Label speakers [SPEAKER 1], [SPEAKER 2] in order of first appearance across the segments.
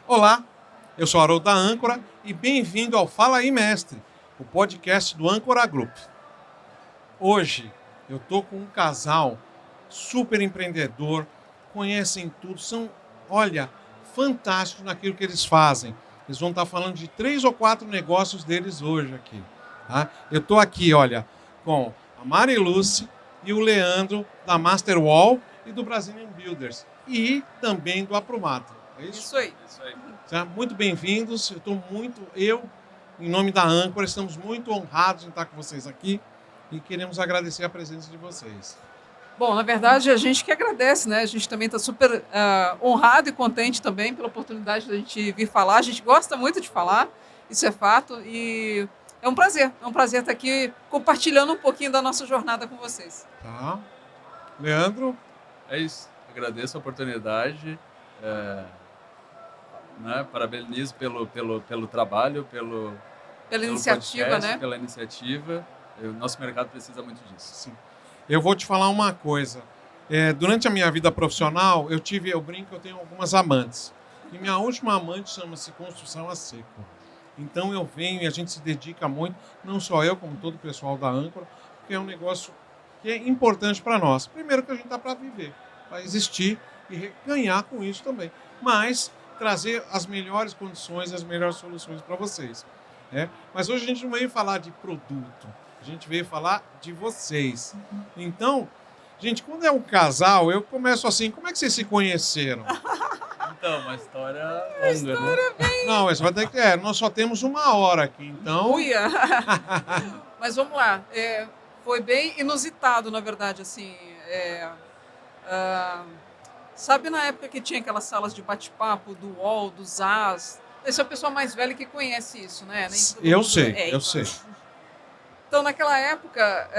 [SPEAKER 1] Olá, eu sou Haroldo da Âncora e bem-vindo ao Fala aí Mestre, o podcast do Âncora Group. Hoje eu tô com um casal super empreendedor, conhecem tudo, são, fantásticos naquilo que eles fazem. Eles vão estar falando de 3 ou 4 negócios deles hoje aqui. Tá? Eu tô aqui, com a Marilúcia e o Leandro da Masterwall e do Brazilian Builders e também do Aprumato. É isso?
[SPEAKER 2] Isso aí.
[SPEAKER 1] Tá? Muito bem-vindos. Eu, em nome da Âncora, estamos muito honrados em estar com vocês aqui e queremos agradecer a presença de vocês.
[SPEAKER 2] Bom, na verdade, a gente que agradece, né? A gente também está super honrado e contente também pela oportunidade de a gente vir falar. A gente gosta muito de falar, isso é fato, e é um prazer estar aqui compartilhando um pouquinho da nossa jornada com vocês.
[SPEAKER 1] Tá. Leandro?
[SPEAKER 3] É isso. Agradeço a oportunidade. Parabenizo pelo trabalho, pela
[SPEAKER 2] iniciativa,
[SPEAKER 3] podcast,
[SPEAKER 2] né?
[SPEAKER 3] Pela iniciativa. O nosso mercado precisa muito disso.
[SPEAKER 1] Sim. Eu vou te falar uma coisa. Durante a minha vida profissional, eu brinco que eu tenho algumas amantes. E minha última amante chama-se Construção a Seco. Então eu venho e a gente se dedica muito, não só eu, como todo o pessoal da Âncora, porque é um negócio que é importante para nós. Primeiro que a gente está para viver, para existir e ganhar com isso também. Mas trazer as melhores condições, as melhores soluções para vocês. Mas hoje a gente não veio falar de produto, a gente veio falar de vocês. Então, gente, quando é um casal, eu começo assim, como é que vocês se conheceram?
[SPEAKER 3] Então, uma história longa, né?
[SPEAKER 1] Não, mas vai ter que... nós só temos 1 hora aqui, então...
[SPEAKER 2] Uia! Mas vamos lá. Foi bem inusitado, na verdade, assim. Sabe na época que tinha aquelas salas de bate-papo do UOL, do ZAS? Esse é o pessoal mais velho que conhece isso, né?
[SPEAKER 1] Eu sei.
[SPEAKER 2] Então, naquela época,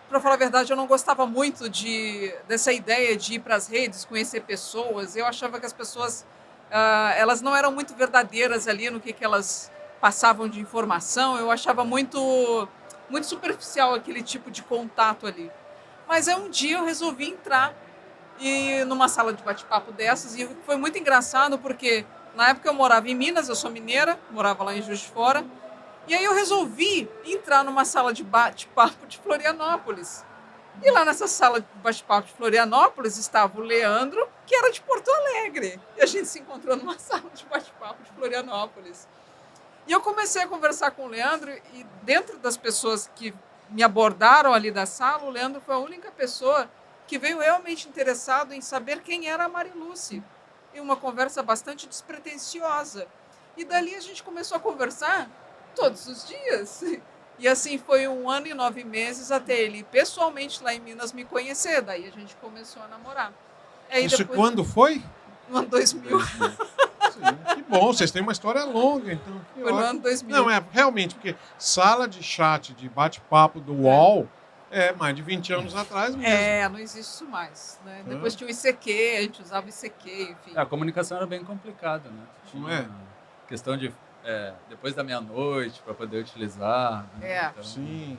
[SPEAKER 2] para falar a verdade, eu não gostava muito dessa ideia de ir para as redes, conhecer pessoas. Eu achava que as pessoas, elas não eram muito verdadeiras ali no que elas passavam de informação. Eu achava muito, muito superficial aquele tipo de contato ali. Mas um dia eu resolvi entrar numa sala de bate-papo dessas, e foi muito engraçado porque na época eu morava em Minas, eu sou mineira, morava lá em Juiz de Fora, e aí eu resolvi entrar numa sala de bate-papo de Florianópolis. E lá nessa sala de bate-papo de Florianópolis estava o Leandro, que era de Porto Alegre, e a gente se encontrou numa sala de bate-papo de Florianópolis. E eu comecei a conversar com o Leandro, e dentro das pessoas que me abordaram ali da sala, o Leandro foi a única pessoa que veio realmente interessado em saber quem era a Marilúcia. E uma conversa bastante despretensiosa. E dali a gente começou a conversar todos os dias. E assim foi 1 ano e 9 meses até ele pessoalmente lá em Minas me conhecer. Daí a gente começou a namorar.
[SPEAKER 1] Isso depois... quando foi?
[SPEAKER 2] No ano 2000.
[SPEAKER 1] Sim, que bom, vocês têm uma história longa, então.
[SPEAKER 2] Foi no ano 2000.
[SPEAKER 1] Não, realmente, porque sala de chat, de bate-papo do UOL... mais de 20 anos atrás mesmo.
[SPEAKER 2] Não existe isso mais. Né? Depois tinha o ICQ, a gente usava o ICQ, enfim.
[SPEAKER 3] A comunicação era bem complicada, né?
[SPEAKER 1] Não
[SPEAKER 3] questão de depois da meia-noite para poder utilizar. Né? Então,
[SPEAKER 1] sim.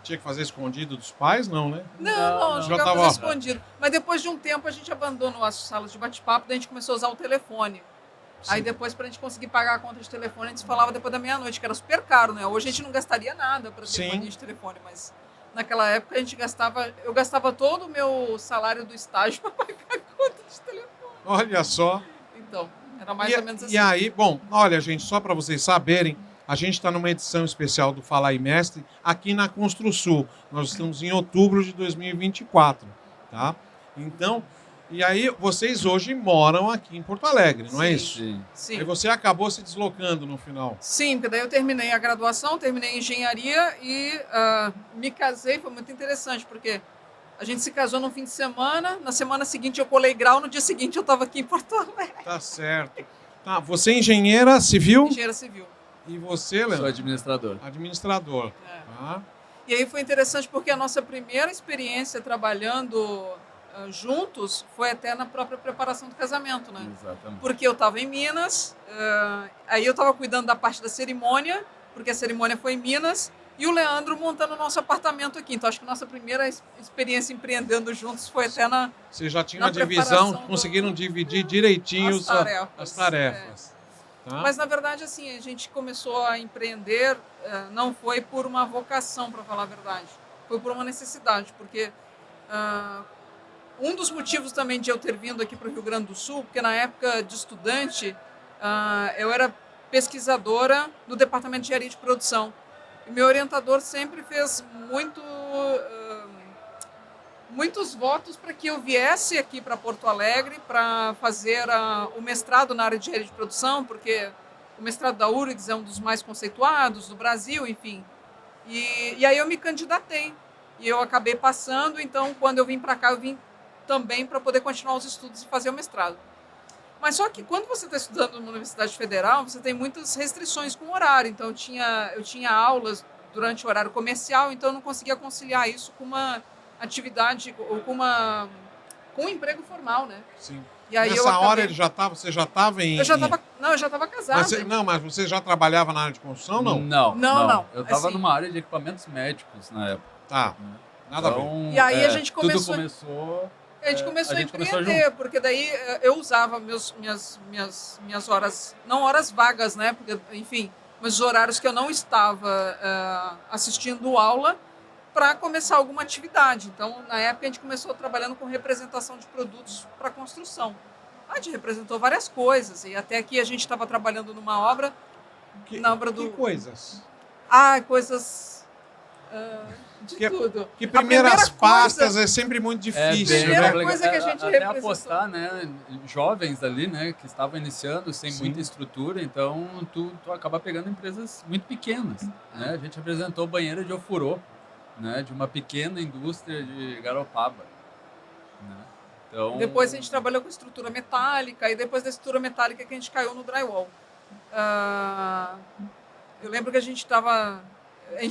[SPEAKER 1] Tinha que fazer escondido dos pais, não, né?
[SPEAKER 2] Não, jogava escondido. Mas depois de um tempo a gente abandonou as salas de bate-papo, daí a gente começou a usar o telefone. Sim. Aí depois, para a gente conseguir pagar a conta de telefone, a gente falava depois da meia-noite, que era super caro, né? Hoje a gente não gastaria nada para ter uma linha de telefone, mas... Naquela época eu gastava todo o meu salário do estágio para pagar a conta de telefone.
[SPEAKER 1] Olha só.
[SPEAKER 2] Então, era mais ou menos assim.
[SPEAKER 1] E aí, olha, gente, só para vocês saberem, a gente está numa edição especial do Fala aí Mestre aqui na Construsul. Nós estamos em outubro de 2024, tá? Então, e aí vocês hoje moram aqui em Porto Alegre, não é isso?
[SPEAKER 2] Sim.
[SPEAKER 1] E você acabou se deslocando no final.
[SPEAKER 2] Sim, porque daí eu terminei a graduação, terminei engenharia e me casei. Foi muito interessante, porque a gente se casou no fim de semana, na semana seguinte eu colei grau, no dia seguinte eu estava aqui em Porto Alegre.
[SPEAKER 1] Tá certo. Tá, você é engenheira civil?
[SPEAKER 2] Engenheira civil.
[SPEAKER 1] E você, Leandro?
[SPEAKER 3] Sou administrador.
[SPEAKER 1] Administrador. Tá.
[SPEAKER 2] E aí foi interessante porque a nossa primeira experiência trabalhando juntos foi até na própria preparação do casamento, né?
[SPEAKER 3] Exatamente.
[SPEAKER 2] Porque eu estava em Minas, aí eu estava cuidando da parte da cerimônia, porque a cerimônia foi em Minas, e o Leandro montando o nosso apartamento aqui. Então, acho que nossa primeira experiência empreendendo juntos foi até na
[SPEAKER 1] Você já tinha
[SPEAKER 2] na
[SPEAKER 1] uma divisão,
[SPEAKER 2] preparação
[SPEAKER 1] conseguiram dividir direitinho
[SPEAKER 2] as
[SPEAKER 1] as
[SPEAKER 2] tarefas.
[SPEAKER 1] tarefas. Tá?
[SPEAKER 2] Mas, na verdade, assim, a gente começou a empreender, não foi por uma vocação, para falar a verdade. Foi por uma necessidade, porque um dos motivos também de eu ter vindo aqui para o Rio Grande do Sul, porque na época de estudante, eu era pesquisadora do Departamento de Engenharia de Produção. E meu orientador sempre fez muitos votos para que eu viesse aqui para Porto Alegre para fazer o mestrado na área de engenharia de produção, porque o mestrado da URGS é um dos mais conceituados do Brasil, enfim. E aí eu me candidatei e eu acabei passando, então quando eu vim para cá, eu vim também para poder continuar os estudos e fazer o mestrado. Mas só que quando você está estudando numa universidade federal, você tem muitas restrições com o horário. Então eu tinha aulas durante o horário comercial, então eu não conseguia conciliar isso com uma atividade ou com um emprego formal, né?
[SPEAKER 1] Sim.
[SPEAKER 2] E aí
[SPEAKER 1] Nessa hora você já estava em...
[SPEAKER 2] eu já estava casada.
[SPEAKER 1] Mas você já trabalhava na área de construção, não?
[SPEAKER 2] Não.
[SPEAKER 3] Eu estava
[SPEAKER 2] Assim,
[SPEAKER 3] numa área de equipamentos médicos na época.
[SPEAKER 1] Tá,
[SPEAKER 3] Né?
[SPEAKER 1] nada a ver.
[SPEAKER 3] Então,
[SPEAKER 2] E aí a gente
[SPEAKER 3] tudo
[SPEAKER 2] começou...
[SPEAKER 3] começou...
[SPEAKER 2] A gente começou a
[SPEAKER 3] começou
[SPEAKER 2] empreender,
[SPEAKER 3] junto.
[SPEAKER 2] porque daí eu usava minhas horas, não horas vagas, né? Porque, enfim, mas os horários que eu não estava assistindo aula para começar alguma atividade. Então, na época, a gente começou trabalhando com representação de produtos para construção. A gente representou várias coisas, e até aqui a gente estava trabalhando numa obra, na obra do...
[SPEAKER 1] Que coisas?
[SPEAKER 2] Coisas... tudo.
[SPEAKER 1] Que
[SPEAKER 2] A primeira
[SPEAKER 1] primeiras pastas
[SPEAKER 2] coisa-
[SPEAKER 1] é sempre muito
[SPEAKER 3] bem
[SPEAKER 1] difícil,
[SPEAKER 2] primeira
[SPEAKER 1] né?
[SPEAKER 3] legal.
[SPEAKER 2] coisa que a gente
[SPEAKER 3] até
[SPEAKER 2] representou.
[SPEAKER 3] apostar, né, jovens ali, né, que estavam iniciando sem
[SPEAKER 1] Sim.
[SPEAKER 3] muita estrutura, então tu acaba pegando empresas muito pequenas, né? A gente apresentou banheira de ofurô, né, de uma pequena indústria de Garopaba, né? Então,
[SPEAKER 2] Depois a gente trabalhou com estrutura metálica, e depois da estrutura metálica que a gente caiu no drywall. Eu lembro que a gente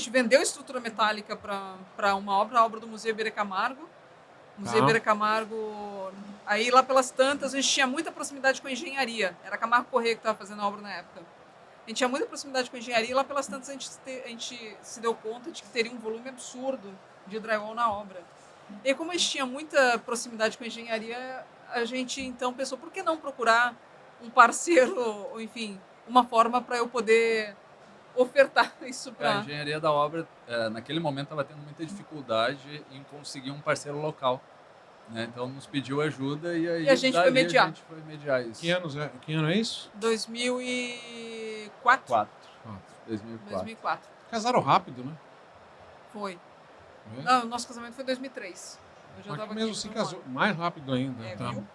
[SPEAKER 2] vendeu estrutura metálica para uma obra, a obra do Museu Iberê Camargo. O Museu
[SPEAKER 1] Tá.
[SPEAKER 2] Iberê Camargo, aí lá pelas tantas, a gente tinha muita proximidade com a engenharia. Era Camargo Corrêa que estava fazendo a obra na época. A gente tinha muita proximidade com a engenharia, e lá pelas tantas a gente se deu conta de que teria um volume absurdo de drywall na obra. E como a gente tinha muita proximidade com a engenharia, a gente então pensou, por que não procurar um parceiro, ou enfim, uma forma para eu poder ofertar isso
[SPEAKER 3] a
[SPEAKER 2] para...
[SPEAKER 3] engenharia da obra, naquele momento, estava tendo muita dificuldade em conseguir um parceiro local, né? Então nos pediu ajuda e aí
[SPEAKER 2] E a gente foi
[SPEAKER 3] dali
[SPEAKER 2] mediar.
[SPEAKER 3] A gente foi mediar isso.
[SPEAKER 1] Que ano é isso?
[SPEAKER 2] 2004.
[SPEAKER 3] 2004.
[SPEAKER 2] 2004,
[SPEAKER 1] Casaram rápido, né?
[SPEAKER 2] foi.
[SPEAKER 1] É?
[SPEAKER 2] Não, o nosso casamento foi em 2003. Eu já
[SPEAKER 1] Aqui
[SPEAKER 2] estava
[SPEAKER 1] mesmo
[SPEAKER 2] aqui
[SPEAKER 1] se
[SPEAKER 2] por um
[SPEAKER 1] casou
[SPEAKER 2] ano.
[SPEAKER 1] mais rápido ainda.
[SPEAKER 2] É,
[SPEAKER 1] tá.
[SPEAKER 2] viu?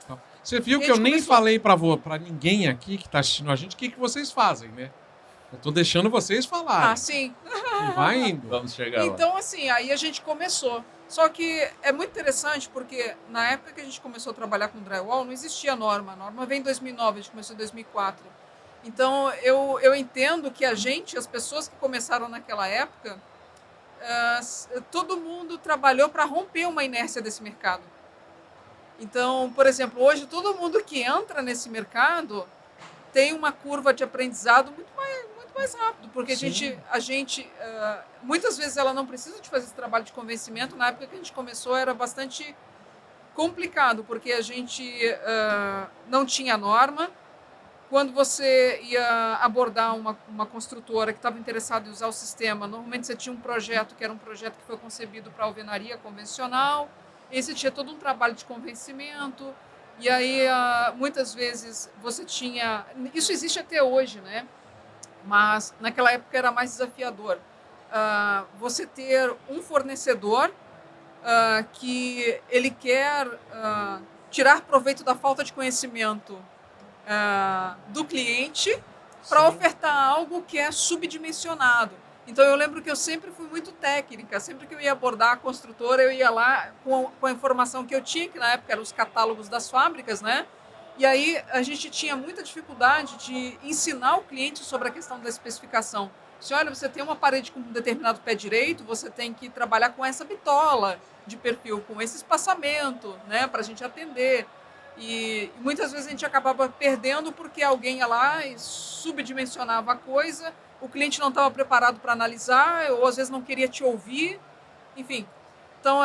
[SPEAKER 1] Tá. Você viu
[SPEAKER 2] E
[SPEAKER 1] que
[SPEAKER 2] a
[SPEAKER 1] eu
[SPEAKER 2] gente
[SPEAKER 1] nem
[SPEAKER 2] começou-
[SPEAKER 1] falei pra ninguém aqui que tá assistindo a gente o que vocês fazem, né? Eu tô deixando vocês falarem.
[SPEAKER 2] Sim.
[SPEAKER 1] E vai indo.
[SPEAKER 3] Vamos chegar lá.
[SPEAKER 2] Então, assim, aí a gente começou. Só que é muito interessante porque na época que a gente começou a trabalhar com drywall, não existia norma. A norma veio em 2009, a gente começou em 2004. Então, eu entendo que as pessoas que começaram naquela época, todo mundo trabalhou para romper uma inércia desse mercado. Então, por exemplo, hoje todo mundo que entra nesse mercado tem uma curva de aprendizado muito mais rápido, porque
[SPEAKER 1] Sim.
[SPEAKER 2] a gente muitas vezes ela não precisa de fazer esse trabalho de convencimento. Na época que a gente começou era bastante complicado, porque a gente não tinha norma. Quando você ia abordar uma construtora que estava interessada em usar o sistema, normalmente você tinha um projeto que era um projeto que foi concebido para alvenaria convencional, e você tinha todo um trabalho de convencimento, e aí muitas vezes você tinha... Isso existe até hoje, né? Mas naquela época era mais desafiador. Você ter um fornecedor que ele quer tirar proveito da falta de conhecimento do cliente para
[SPEAKER 1] Sim.
[SPEAKER 2] ofertar algo que é subdimensionado. Então eu lembro que eu sempre fui muito técnica, sempre que eu ia abordar a construtora, eu ia lá com a informação que eu tinha, que na época eram os catálogos das fábricas, né? E aí a gente tinha muita dificuldade de ensinar o cliente sobre a questão da especificação. Se olha, você tem uma parede com um determinado pé direito, você tem que trabalhar com essa bitola de perfil, com esse espaçamento, né, para a gente atender. E muitas vezes a gente acabava perdendo porque alguém ia lá e subdimensionava a coisa, o cliente não estava preparado para analisar, ou às vezes não queria te ouvir, enfim. Então,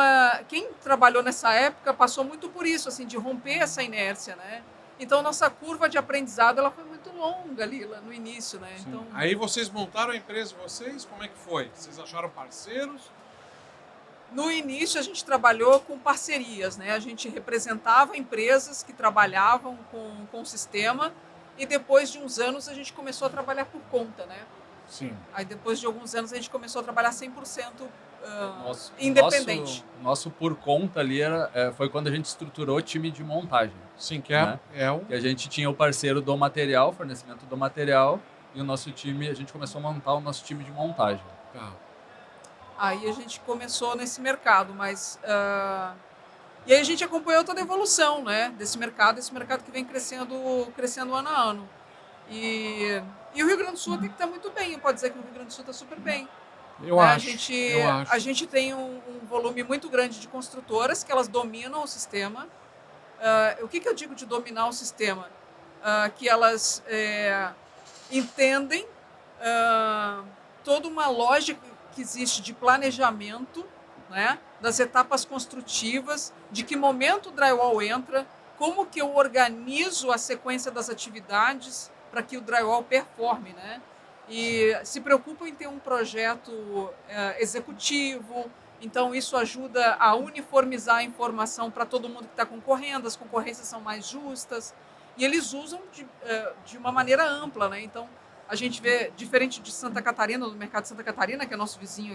[SPEAKER 2] quem trabalhou nessa época passou muito por isso, assim, de romper essa inércia, né? Então, nossa curva de aprendizado ela foi muito longa ali no início, né? Então,
[SPEAKER 1] aí vocês montaram a empresa de vocês, como é que foi? Vocês acharam parceiros?
[SPEAKER 2] no início, a gente trabalhou com parcerias, né? A gente representava empresas que trabalhavam com o sistema e depois de uns anos a gente começou a trabalhar por conta, né?
[SPEAKER 1] Sim.
[SPEAKER 2] Aí depois de alguns anos a gente começou a trabalhar 100%
[SPEAKER 3] independente.
[SPEAKER 2] independente.
[SPEAKER 3] Nosso por conta ali foi quando a gente estruturou o time de montagem.
[SPEAKER 1] Sim, que
[SPEAKER 3] Né?
[SPEAKER 1] o...
[SPEAKER 3] Que a gente tinha o parceiro do material, fornecimento do material, e o nosso time, a gente começou a montar o nosso time de montagem.
[SPEAKER 1] Tá.
[SPEAKER 2] Aí a gente começou nesse mercado, mas... E aí a gente acompanhou toda a evolução, né, desse mercado, esse mercado que vem crescendo ano a ano. E o Rio Grande do Sul até que está muito bem, pode dizer que o Rio Grande do Sul está super bem.
[SPEAKER 1] Eu acho.
[SPEAKER 2] A gente tem um volume muito grande de construtoras que elas dominam o sistema. O que eu digo de dominar o sistema? Que elas entendem toda uma lógica que existe de planejamento, né, das etapas construtivas, de que momento o drywall entra, como que eu organizo a sequência das atividades para que o drywall performe, né? E se preocupam em ter um projeto executivo, então isso ajuda a uniformizar a informação para todo mundo que está concorrendo, as concorrências são mais justas, e eles usam de uma maneira ampla, né? Então, a gente vê, diferente de Santa Catarina, do mercado de Santa Catarina, que é nosso vizinho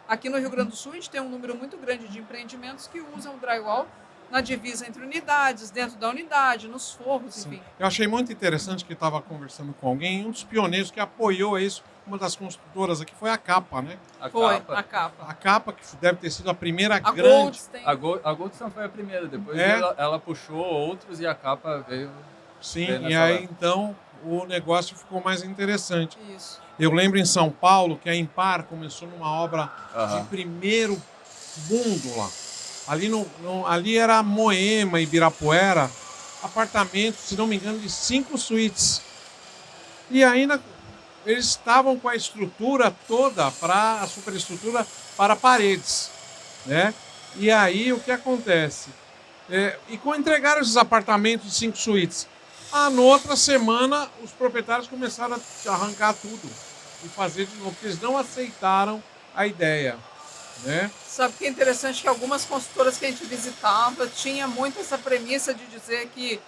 [SPEAKER 2] aqui no Rio Grande do Sul a gente tem um número muito grande de empreendimentos que usam o drywall na divisa entre unidades, dentro da unidade, nos forros,
[SPEAKER 1] Sim.
[SPEAKER 2] enfim.
[SPEAKER 1] Eu achei muito interessante que estava conversando com alguém, um dos pioneiros que apoiou isso, uma das construtoras aqui foi a Capa, né?
[SPEAKER 2] A Capa.
[SPEAKER 1] A Capa, que deve ter sido a primeira
[SPEAKER 2] A
[SPEAKER 1] grande...
[SPEAKER 2] Goldstein.
[SPEAKER 3] A Goldstein foi a primeira, depois ela puxou outros e a Capa veio...
[SPEAKER 1] Sim, e aí então o negócio ficou mais interessante.
[SPEAKER 2] Isso.
[SPEAKER 1] Eu lembro em São Paulo que a Impar começou numa obra de primeiro mundo lá. Ali era Moema, Ibirapuera, apartamentos, se não me engano, de 5 suítes. E ainda eles estavam com a estrutura toda, a superestrutura para paredes, né? E aí o que acontece? E quando entregaram esses apartamentos de 5 suítes, na outra semana os proprietários começaram a arrancar tudo e fazer de novo, porque eles não aceitaram a ideia, né?
[SPEAKER 2] Sabe que é interessante que algumas consultoras que a gente visitava tinha muito essa premissa de dizer que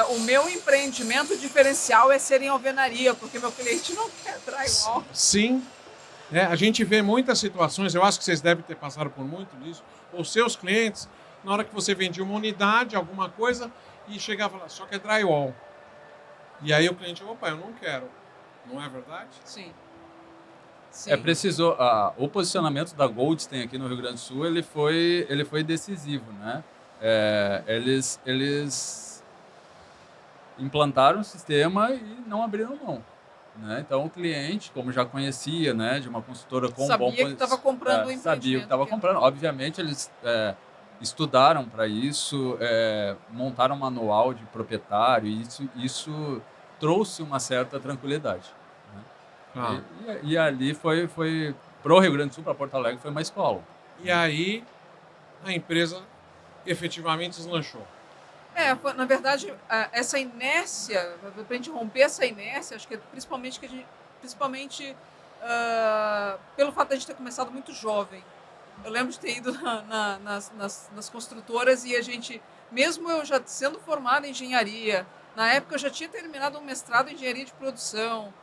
[SPEAKER 2] o meu empreendimento diferencial é ser em alvenaria, porque meu cliente não quer drywall.
[SPEAKER 1] Sim, a gente vê muitas situações, eu acho que vocês devem ter passado por muito disso, os seus clientes, na hora que você vendia uma unidade, alguma coisa, e chegava lá, só que é drywall. E aí o cliente, opa, eu não quero. Não é verdade?
[SPEAKER 2] Sim.
[SPEAKER 3] Precisou, o posicionamento da Goldstein aqui no Rio Grande do Sul, ele foi decisivo, né? Eles implantaram o sistema e não abriram mão, né? Então o cliente, como já conhecia, né, de uma consultora com
[SPEAKER 2] sabia que estava comprando o empreendimento.
[SPEAKER 3] Sabia que estava comprando. Obviamente eles estudaram para isso, montaram um manual de proprietário e isso trouxe uma certa tranquilidade. Né? E ali foi para o Rio Grande do Sul, para Porto Alegre, foi uma escola.
[SPEAKER 1] E aí a empresa efetivamente deslanchou.
[SPEAKER 2] Na verdade, essa inércia, para a gente romper essa inércia, acho que principalmente pelo fato de a gente ter começado muito jovem. Eu lembro de ter ido nas construtoras e a gente, mesmo eu já sendo formada em engenharia, na época eu já tinha terminado um mestrado em engenharia de produção.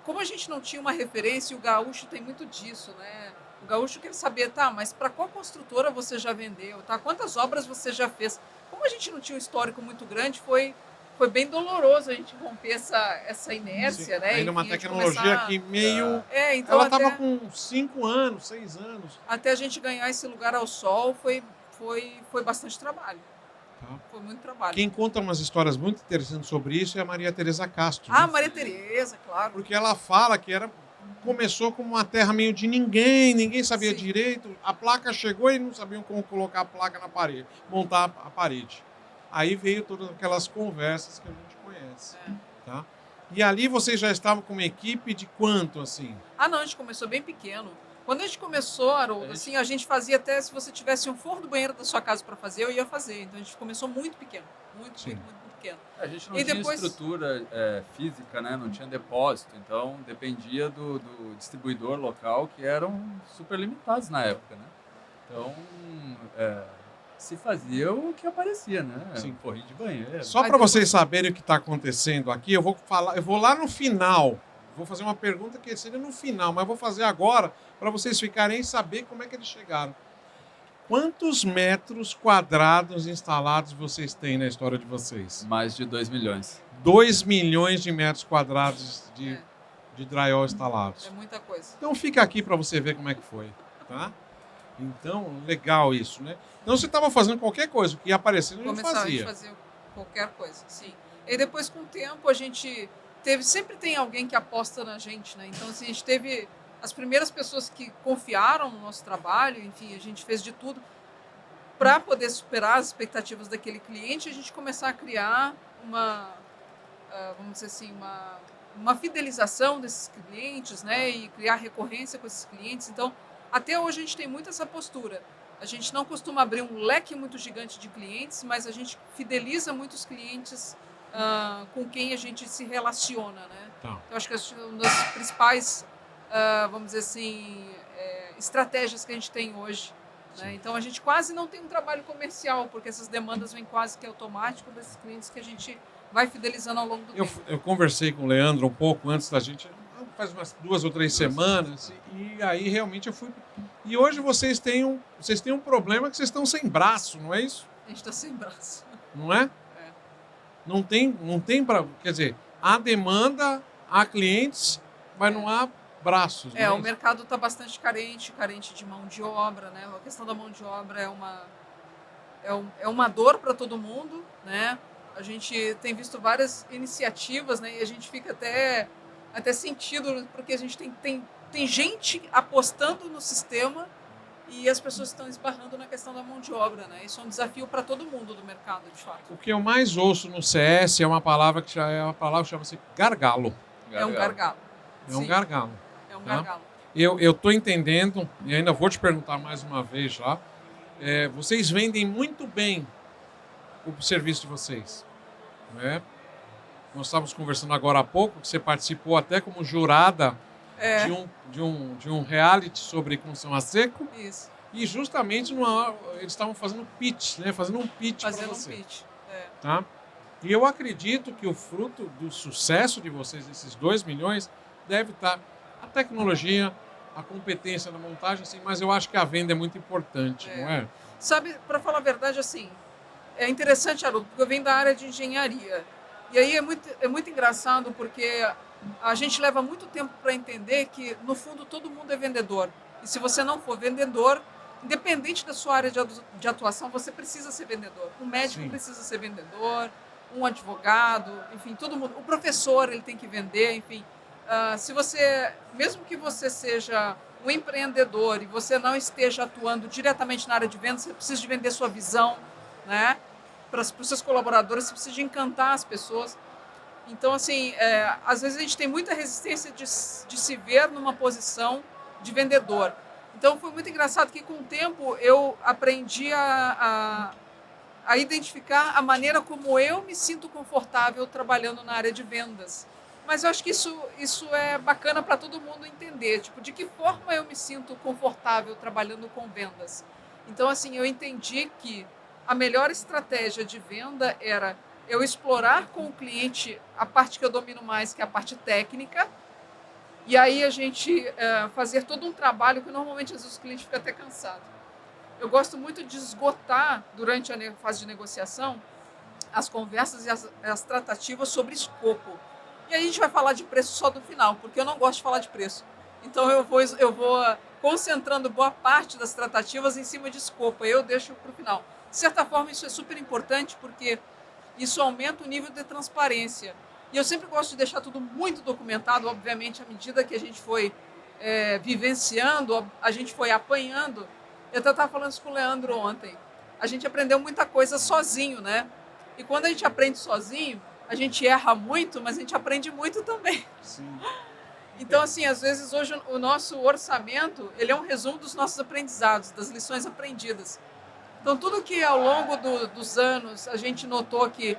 [SPEAKER 2] Como a gente não tinha uma referência, e o gaúcho tem muito disso, né? O gaúcho quer saber, mas para qual construtora você já vendeu, tá? Quantas obras você já fez? Como a gente não tinha um histórico muito grande, foi bem doloroso a gente romper essa inércia, né?
[SPEAKER 1] Ainda uma tecnologia que meio...
[SPEAKER 2] então
[SPEAKER 1] ela estava com 5 anos, 6 anos.
[SPEAKER 2] Até a gente ganhar esse lugar ao sol foi bastante trabalho. Foi muito trabalho.
[SPEAKER 1] Quem conta umas histórias muito interessantes sobre isso é a Maria Tereza Castro.
[SPEAKER 2] Né? Maria Tereza, claro.
[SPEAKER 1] Porque ela fala que era começou como uma terra meio de ninguém sabia
[SPEAKER 2] Sim.
[SPEAKER 1] direito. A placa chegou e não sabiam como colocar a placa na parede, montar a parede. Aí veio todas aquelas conversas que a gente conhece. Tá? E ali vocês já estavam com uma equipe de quanto, assim?
[SPEAKER 2] Ah, não, a gente começou bem pequeno. Quando a gente começou, Haroldo, assim, a gente fazia até se você tivesse um forno do banheiro da sua casa para fazer, eu ia fazer. Então a gente começou muito pequeno. Muito pequeno.
[SPEAKER 3] A gente não
[SPEAKER 2] E
[SPEAKER 3] tinha
[SPEAKER 2] depois-
[SPEAKER 3] estrutura física, né? Não tinha depósito, então dependia do distribuidor local, que eram super limitados na época, né? Então, se fazia o que aparecia, né?
[SPEAKER 1] Sim.
[SPEAKER 3] Um forrinho de banheiro.
[SPEAKER 1] Só
[SPEAKER 2] Aí
[SPEAKER 1] para
[SPEAKER 2] depois-
[SPEAKER 1] vocês saberem o que está acontecendo aqui, eu vou lá no final. Vou fazer uma pergunta que seria no final, mas vou fazer agora para vocês ficarem e saber como é que eles chegaram. Quantos metros quadrados instalados vocês têm na história de vocês?
[SPEAKER 3] Mais de 2 milhões.
[SPEAKER 1] 2 milhões de metros quadrados
[SPEAKER 2] É,
[SPEAKER 1] de drywall instalados.
[SPEAKER 2] é muita coisa.
[SPEAKER 1] Então fica aqui para você ver como é que foi, tá? Então, legal isso, né? Então você estava fazendo qualquer coisa, o que ia aparecendo a gente
[SPEAKER 2] Começar a gente
[SPEAKER 1] fazia.
[SPEAKER 2] fazer qualquer coisa, sim. E depois, com o tempo, a gente sempre tem alguém que aposta na gente, né? Então, assim, a gente teve as primeiras pessoas que confiaram no nosso trabalho, enfim, a gente fez de tudo para poder superar as expectativas daquele cliente e a gente começar a criar vamos dizer assim, uma fidelização desses clientes, né? E criar recorrência com esses clientes. Então, até hoje a gente tem muito essa postura. A gente não costuma abrir um leque muito gigante de clientes, mas a gente fideliza muitos clientes com quem a gente se relaciona, né?
[SPEAKER 1] Tá.
[SPEAKER 2] Eu acho que é uma das principais, vamos dizer assim, estratégias que a gente tem hoje. Né? Então, a gente quase não tem um trabalho comercial, porque essas demandas vêm quase que automático desses clientes que a gente vai fidelizando ao longo do tempo.
[SPEAKER 1] Eu conversei com o Leandro um pouco antes da gente, faz umas 2 ou 3 semanas, e aí realmente eu fui. E hoje vocês têm um problema que vocês estão sem braço, não é isso?
[SPEAKER 2] A gente está sem braço.
[SPEAKER 1] Não é?
[SPEAKER 2] É.
[SPEAKER 1] Não tem para. Quer dizer, há demanda, há clientes, mas não há braços. não
[SPEAKER 2] O
[SPEAKER 1] isso?
[SPEAKER 2] mercado está bastante carente de mão de obra, né? A questão da mão de obra é uma dor para todo mundo, né? A gente tem visto várias iniciativas, né? E a gente fica até sentido, porque a gente tem gente apostando no sistema e as pessoas estão esbarrando na questão da mão de obra, né? Isso é um desafio para todo mundo do mercado, de fato.
[SPEAKER 1] O que eu mais ouço no CS é uma palavra que chama-se gargalo.
[SPEAKER 2] É um gargalo.
[SPEAKER 1] É um
[SPEAKER 2] Sim,
[SPEAKER 1] gargalo.
[SPEAKER 2] é um
[SPEAKER 1] Tá?
[SPEAKER 2] gargalo.
[SPEAKER 1] Eu estou entendendo, e ainda vou te perguntar mais uma vez já. Vocês vendem muito bem o serviço de vocês. Né? Nós estávamos conversando agora há pouco, que você participou até como jurada de um reality sobre construção a seco.
[SPEAKER 2] Isso.
[SPEAKER 1] E justamente eles estavam fazendo pitch, né? Fazendo um pitch para
[SPEAKER 2] Fazendo um
[SPEAKER 1] você.
[SPEAKER 2] pitch.
[SPEAKER 1] Tá? E eu acredito que o fruto do sucesso de vocês, esses 2 milhões, deve estar a tecnologia, a competência na montagem, sim, mas eu acho que a venda é muito importante, não é?
[SPEAKER 2] Sabe, para falar a verdade, assim, é interessante, Haroldo, porque eu venho da área de engenharia. E aí é muito engraçado porque a gente leva muito tempo para entender que, no fundo, todo mundo é vendedor. E se você não for vendedor, independente da sua área de atuação, você precisa ser vendedor. Um médico
[SPEAKER 1] Sim.
[SPEAKER 2] precisa ser vendedor, um advogado, enfim, todo mundo. O professor, ele tem que vender, enfim. Mesmo que você seja um empreendedor e você não esteja atuando diretamente na área de vendas, você precisa de vender sua visão, né? Para os seus colaboradores, você precisa de encantar as pessoas. Então, assim, às vezes a gente tem muita resistência de se ver numa posição de vendedor. Então, foi muito engraçado que, com o tempo, eu aprendi a identificar a maneira como eu me sinto confortável trabalhando na área de vendas. Mas eu acho que isso é bacana para todo mundo entender, tipo, de que forma eu me sinto confortável trabalhando com vendas. Então, assim, eu entendi que a melhor estratégia de venda era eu explorar com o cliente a parte que eu domino mais, que é a parte técnica, e aí a gente fazer todo um trabalho que normalmente às vezes o cliente fica até cansado. Eu gosto muito de esgotar, durante a fase de negociação, as conversas e as tratativas sobre escopo. E aí a gente vai falar de preço só no final, porque eu não gosto de falar de preço. Então eu vou concentrando boa parte das tratativas em cima de escopo, aí eu deixo para o final. De certa forma, isso é super importante, porque isso aumenta o nível de transparência. E eu sempre gosto de deixar tudo muito documentado, obviamente, à medida que a gente foi vivenciando, a gente foi apanhando. Eu até estava falando isso com o Leandro ontem. A gente aprendeu muita coisa sozinho, né? E quando a gente aprende sozinho, a gente erra muito, mas a gente aprende muito também.
[SPEAKER 1] Sim.
[SPEAKER 2] Então, assim, às vezes hoje o nosso orçamento, ele é um resumo dos nossos aprendizados, das lições aprendidas. Então, tudo que ao longo dos anos a gente notou que,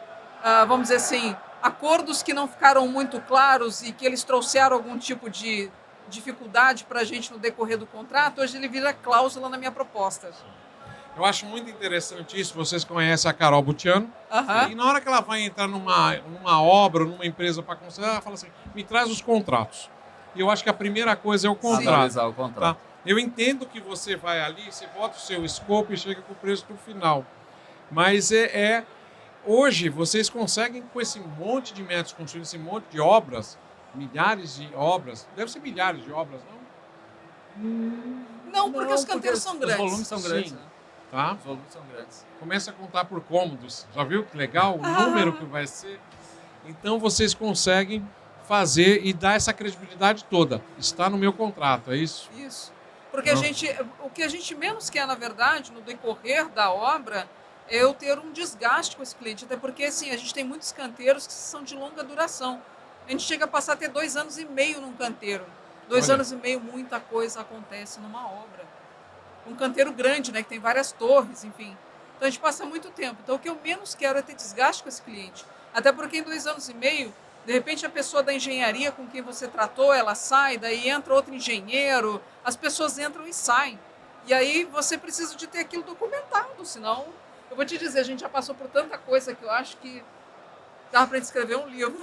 [SPEAKER 2] vamos dizer assim, acordos que não ficaram muito claros e que eles trouxeram algum tipo de dificuldade para a gente no decorrer do contrato, hoje ele vira cláusula na minha proposta.
[SPEAKER 1] Eu acho muito interessante isso. Vocês conhecem a Carol Butiano. E na hora que ela vai entrar numa obra, numa empresa para considerar, ela fala assim, me traz os contratos. E eu acho que a primeira coisa é o contrato.
[SPEAKER 3] Analisar o contrato.
[SPEAKER 1] Tá? Eu entendo que você vai ali, você bota o seu escopo e chega com o preço no final. Mas hoje vocês conseguem, com esse monte de metros construídos, esse monte de obras, milhares de obras, deve ser milhares de obras, não?
[SPEAKER 2] Não, porque os canteiros são grandes.
[SPEAKER 3] Os volumes são grandes,
[SPEAKER 1] Sim.
[SPEAKER 3] né?
[SPEAKER 1] Tá?
[SPEAKER 3] Os volumes são grandes.
[SPEAKER 1] Começa a contar por cômodos. Já viu que legal? O número que vai ser. Então vocês conseguem fazer e dar essa credibilidade toda. Está no meu contrato, é isso?
[SPEAKER 2] Isso. Porque o que a gente menos quer, na verdade, no decorrer da obra, é eu ter um desgaste com esse cliente. Até porque, assim, a gente tem muitos canteiros que são de longa duração. A gente chega a passar até 2 anos e meio num canteiro. 2 anos e meio, muita coisa acontece numa obra. Um canteiro grande, né, que tem várias torres, enfim. Então a gente passa muito tempo. Então o que eu menos quero é ter desgaste com esse cliente. Até porque em 2 anos e meio, de repente a pessoa da engenharia com quem você tratou, ela sai, daí entra outro engenheiro, as pessoas entram e saem. E aí você precisa de ter aquilo documentado, senão, eu vou te dizer, a gente já passou por tanta coisa que eu acho que dava para escrever um livro.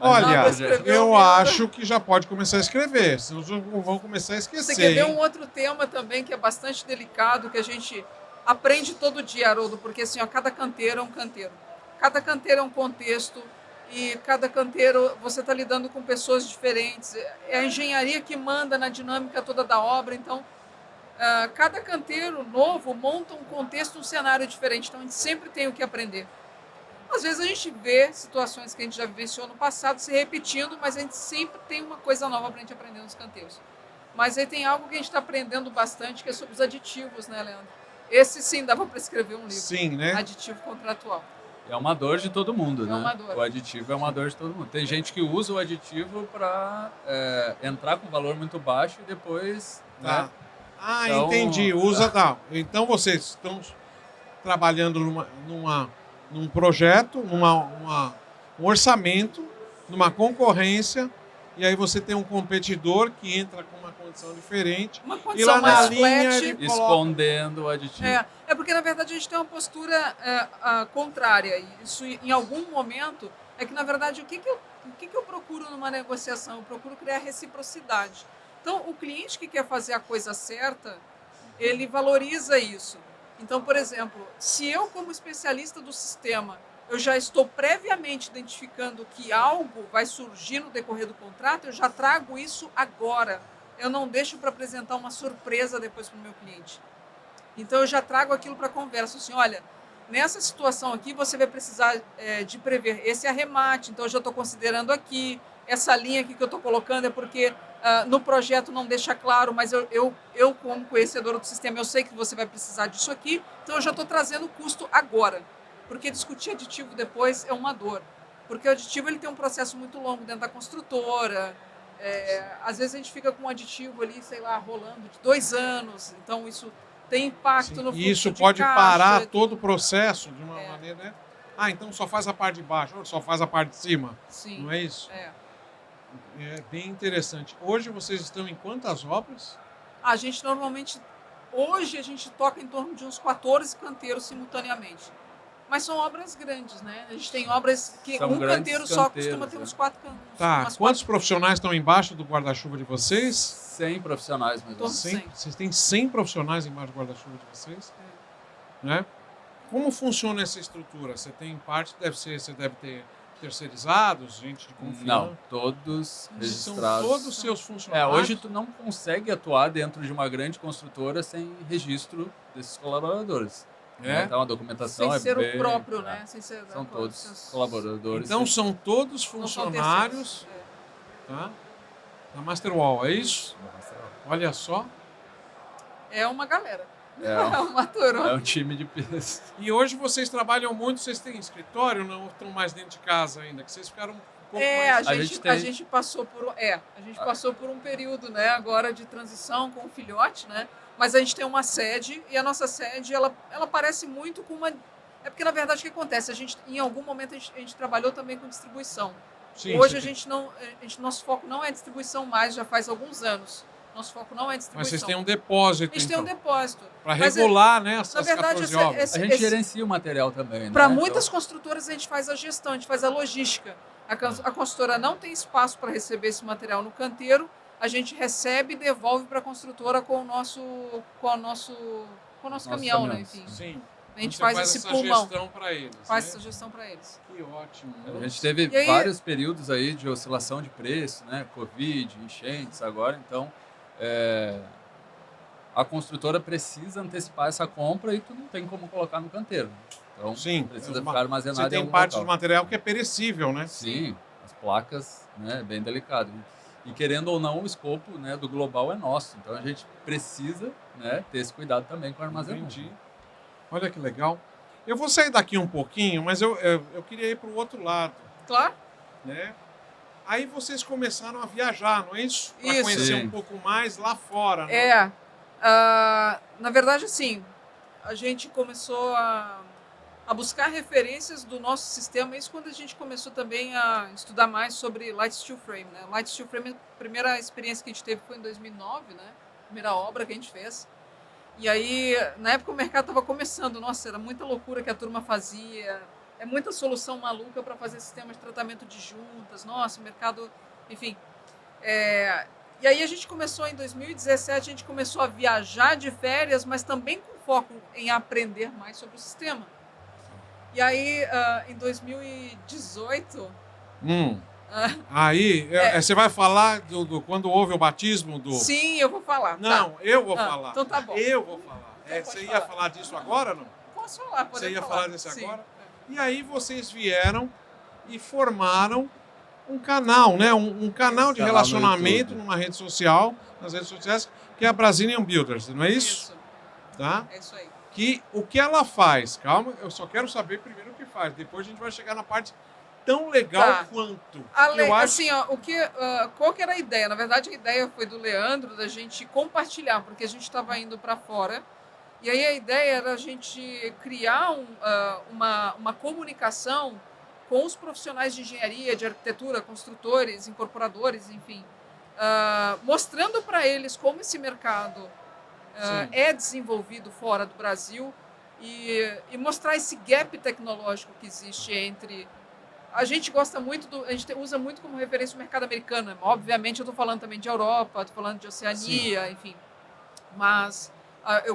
[SPEAKER 1] Olha, eu acho que já pode começar a escrever, senão vão começar a esquecer.
[SPEAKER 2] Você quer ver um outro tema também que é bastante delicado, que a gente aprende todo dia, Haroldo, porque assim, cada canteiro é um canteiro. Cada canteiro é um contexto e cada canteiro você está lidando com pessoas diferentes. É a engenharia que manda na dinâmica toda da obra, então cada canteiro novo monta um contexto, um cenário diferente, então a gente sempre tem o que aprender. Às vezes a gente vê situações que a gente já vivenciou no passado se repetindo, mas a gente sempre tem uma coisa nova para a gente aprender nos canteiros. Mas aí tem algo que a gente está aprendendo bastante, que é sobre os aditivos, né, Leandro? Esse sim dava para escrever um livro.
[SPEAKER 1] Sim, né?
[SPEAKER 2] Aditivo contratual.
[SPEAKER 3] É uma dor de todo mundo, né?
[SPEAKER 2] Uma dor.
[SPEAKER 3] O aditivo é uma dor de todo mundo. Tem gente que usa o aditivo para entrar com valor muito baixo e depois...
[SPEAKER 1] Tá.
[SPEAKER 3] Né?
[SPEAKER 1] Então, entendi. Usa, tá. Então vocês estão trabalhando num projeto, um orçamento, numa concorrência, e aí você tem um competidor que entra com uma condição diferente.
[SPEAKER 2] Uma
[SPEAKER 1] E
[SPEAKER 2] condição
[SPEAKER 1] lá na
[SPEAKER 2] mais
[SPEAKER 1] linha
[SPEAKER 2] flat.
[SPEAKER 1] ele
[SPEAKER 3] Escondendo o aditivo.
[SPEAKER 2] É porque, na verdade, a gente tem uma postura contrária. Isso, em algum momento, é que, na verdade, o que eu procuro numa negociação? Eu procuro criar reciprocidade. Então, o cliente que quer fazer a coisa certa, ele valoriza isso. Então, por exemplo, se eu, como especialista do sistema, eu já estou previamente identificando que algo vai surgir no decorrer do contrato, eu já trago isso agora. Eu não deixo para apresentar uma surpresa depois para o meu cliente. Então, eu já trago aquilo para a conversa. Assim, olha, nessa situação aqui, você vai precisar de prever esse arremate. Então, eu já estou considerando aqui. Essa linha aqui que eu estou colocando é porque no projeto não deixa claro, mas eu, como conhecedora do sistema, eu sei que você vai precisar disso aqui. Então, eu já estou trazendo o custo agora. Porque discutir aditivo depois é uma dor. Porque o aditivo ele tem um processo muito longo dentro da construtora. Às vezes a gente fica com um aditivo ali, sei lá, rolando de 2 anos. Então, isso tem impacto no fluxo
[SPEAKER 1] E isso
[SPEAKER 2] de
[SPEAKER 1] pode
[SPEAKER 2] caixa.
[SPEAKER 1] parar todo o processo de uma maneira, né? Então só faz a parte de baixo, ou só faz a parte de cima.
[SPEAKER 2] Sim.
[SPEAKER 1] Não é isso? É bem interessante. Hoje vocês estão em quantas obras?
[SPEAKER 2] A gente normalmente, hoje a gente toca em torno de uns 14 canteiros simultaneamente. Mas são obras grandes, né? A gente tem obras que
[SPEAKER 3] São
[SPEAKER 2] um
[SPEAKER 3] grandes
[SPEAKER 2] canteiro só
[SPEAKER 3] canteiros,
[SPEAKER 2] costuma ter
[SPEAKER 3] né?
[SPEAKER 2] uns 4 canteiros.
[SPEAKER 1] Tá. Quantos profissionais estão embaixo do guarda-chuva de vocês?
[SPEAKER 3] 100 profissionais mesmo.
[SPEAKER 2] Todos
[SPEAKER 1] 100?
[SPEAKER 2] 100.
[SPEAKER 1] Vocês têm 100 profissionais embaixo do guarda-chuva de vocês? Né? Como funciona essa estrutura? Você tem parte, você deve ter terceirizados, gente de confiança?
[SPEAKER 3] Não, todos registrados.
[SPEAKER 1] São todos seus funcionários?
[SPEAKER 3] Hoje tu não consegue atuar dentro de uma grande construtora sem registro desses colaboradores. Né? Então a documentação
[SPEAKER 2] sem ser
[SPEAKER 3] bem,
[SPEAKER 2] o próprio, né? Sem ser
[SPEAKER 3] são todos colaboradores.
[SPEAKER 1] Então são todos funcionários, tá? Da Masterwall, é isso? Olha só.
[SPEAKER 2] É uma galera.
[SPEAKER 3] É
[SPEAKER 2] uma turma.
[SPEAKER 3] É um time de peso.
[SPEAKER 1] E hoje vocês trabalham muito, vocês têm escritório, não estão mais dentro de casa ainda? Que vocês ficaram um pouco mais...
[SPEAKER 2] A gente passou por um período, né, agora de transição com o filhote, né? Mas a gente tem uma sede e a nossa sede, ela parece muito com uma... É porque, na verdade, o que acontece? Em algum momento, a gente trabalhou também com distribuição. Sim, hoje nosso foco não é distribuição mais, já faz alguns anos. Nosso foco não é distribuição.
[SPEAKER 1] Mas vocês têm um depósito,
[SPEAKER 2] A gente tem um depósito.
[SPEAKER 1] Para regular, né, essas 14 obras.
[SPEAKER 3] A gente gerencia o material também.
[SPEAKER 2] Para muitas construtoras, a gente faz a gestão, a gente faz a logística. A construtora não tem espaço para receber esse material no canteiro, a gente recebe e devolve para a construtora com o nosso caminhão, né? Enfim.
[SPEAKER 1] Sim.
[SPEAKER 2] A gente faz esse pulmão.
[SPEAKER 1] Gestão para eles.
[SPEAKER 2] Faz essa gestão para eles.
[SPEAKER 1] Que ótimo.
[SPEAKER 3] A gente teve vários períodos aí de oscilação de preço, né? Covid, enchentes agora, então a construtora precisa antecipar essa compra e tu não tem como colocar no canteiro. Então precisa ficar armazenado em algum
[SPEAKER 1] Você tem parte
[SPEAKER 3] local.
[SPEAKER 1] do material que é perecível, né?
[SPEAKER 3] Sim, as placas, né? Bem delicado. E querendo ou não, o escopo, né, do global é nosso. Então a gente precisa, né, ter esse cuidado também com o armazenamento.
[SPEAKER 1] Entendi. Olha que legal. Eu vou sair daqui um pouquinho, mas eu queria ir para o outro lado.
[SPEAKER 2] Claro.
[SPEAKER 1] Né? Aí vocês começaram a viajar, não é isso? Para
[SPEAKER 2] Isso.
[SPEAKER 1] conhecer
[SPEAKER 3] Sim.
[SPEAKER 1] um pouco mais lá fora. Né?
[SPEAKER 2] Na verdade, assim, a gente começou a buscar referências do nosso sistema, isso quando a gente começou também a estudar mais sobre Light Steel Frame. Né? Light Steel Frame, a primeira experiência que a gente teve foi em 2009, né? A primeira obra que a gente fez. E aí, na época, o mercado estava começando. Nossa, era muita loucura que a turma fazia. É muita solução maluca para fazer sistema de tratamento de juntas. Nossa, o mercado... Enfim. E aí a gente começou, em 2017, a gente começou a viajar de férias, mas também com foco em aprender mais sobre o sistema. E aí, em 2018...
[SPEAKER 1] Aí, você vai falar do quando houve o batismo do...
[SPEAKER 2] Sim, eu vou falar.
[SPEAKER 1] Não, eu vou falar.
[SPEAKER 2] Então tá bom.
[SPEAKER 1] Eu vou falar.
[SPEAKER 2] Então
[SPEAKER 1] você ia falar disso agora, não?
[SPEAKER 2] Posso falar, pode
[SPEAKER 1] Você ia falar disso
[SPEAKER 2] Sim.
[SPEAKER 1] agora? E aí vocês vieram e formaram um canal, né? Um canal de relacionamento numa rede social, nas redes sociais, que é a Brazilian Builders, não é isso? Tá?
[SPEAKER 2] É isso aí.
[SPEAKER 1] O que ela faz? Calma, eu só quero saber primeiro o que faz. Depois a gente vai chegar na parte tão legal quanto.
[SPEAKER 2] Assim, ó, qual que era a ideia? Na verdade, a ideia foi do Leandro, da gente compartilhar, porque a gente estava indo para fora. E aí a ideia era a gente criar uma comunicação com os profissionais de engenharia, de arquitetura, construtores, incorporadores, enfim, mostrando para eles como esse mercado é desenvolvido fora do Brasil e mostrar esse gap tecnológico que existe entre... A gente gosta muito, a gente usa muito como referência o mercado americano. Obviamente eu estou falando também de Europa, estou falando de Oceania, enfim. Mas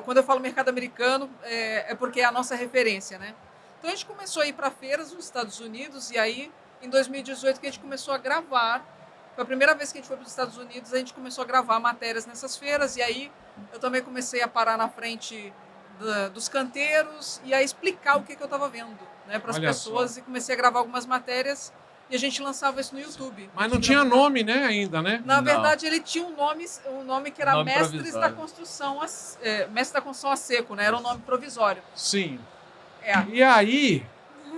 [SPEAKER 2] quando eu falo mercado americano é porque é a nossa referência, né? Então a gente começou a ir para feiras nos Estados Unidos e aí em 2018 que a gente começou a gravar. Foi a primeira vez que a gente foi para os Estados Unidos, a gente começou a gravar matérias nessas feiras e aí eu também comecei a parar na frente dos canteiros e a explicar o que eu estava vendo, né, para as pessoas, e comecei a gravar algumas matérias e a gente lançava isso no YouTube.
[SPEAKER 1] Mas não tinha nome, né, ainda, né?
[SPEAKER 2] Na verdade, ele tinha um nome que era Mestres da Construção Mestre da Construção a Seco, né? Era um nome provisório.
[SPEAKER 1] Sim. E aí,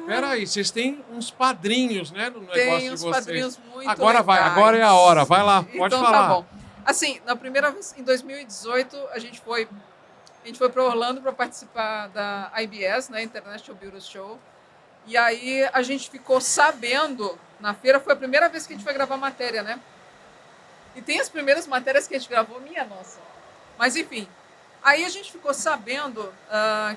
[SPEAKER 1] peraí, vocês têm uns padrinhos, né, no negócio de vocês. Tem uns padrinhos muito legais. Agora é a hora, vai lá, pode falar.
[SPEAKER 2] Tá bom. Assim, na primeira vez, em 2018, a gente foi para Orlando para participar da IBS, né, International Builders Show. E aí a gente ficou sabendo, na feira, foi a primeira vez que a gente foi gravar matéria, né? E tem as primeiras matérias que a gente gravou, minha nossa. Mas enfim, aí a gente ficou sabendo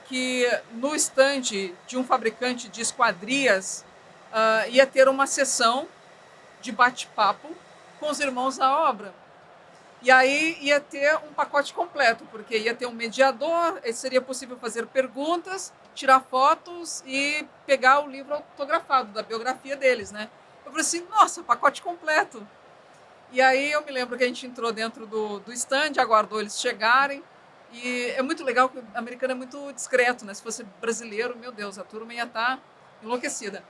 [SPEAKER 2] que no stand de um fabricante de esquadrias ia ter uma sessão de bate-papo com os irmãos da obra. E aí ia ter um pacote completo, porque ia ter um mediador, seria possível fazer perguntas, tirar fotos e pegar o livro autografado da biografia deles, né? Eu falei assim, nossa, pacote completo. E aí eu me lembro que a gente entrou dentro do stand, aguardou eles chegarem, E é muito legal que o americano é muito discreto, né? Se fosse brasileiro, meu Deus, a turma ia estar enlouquecida.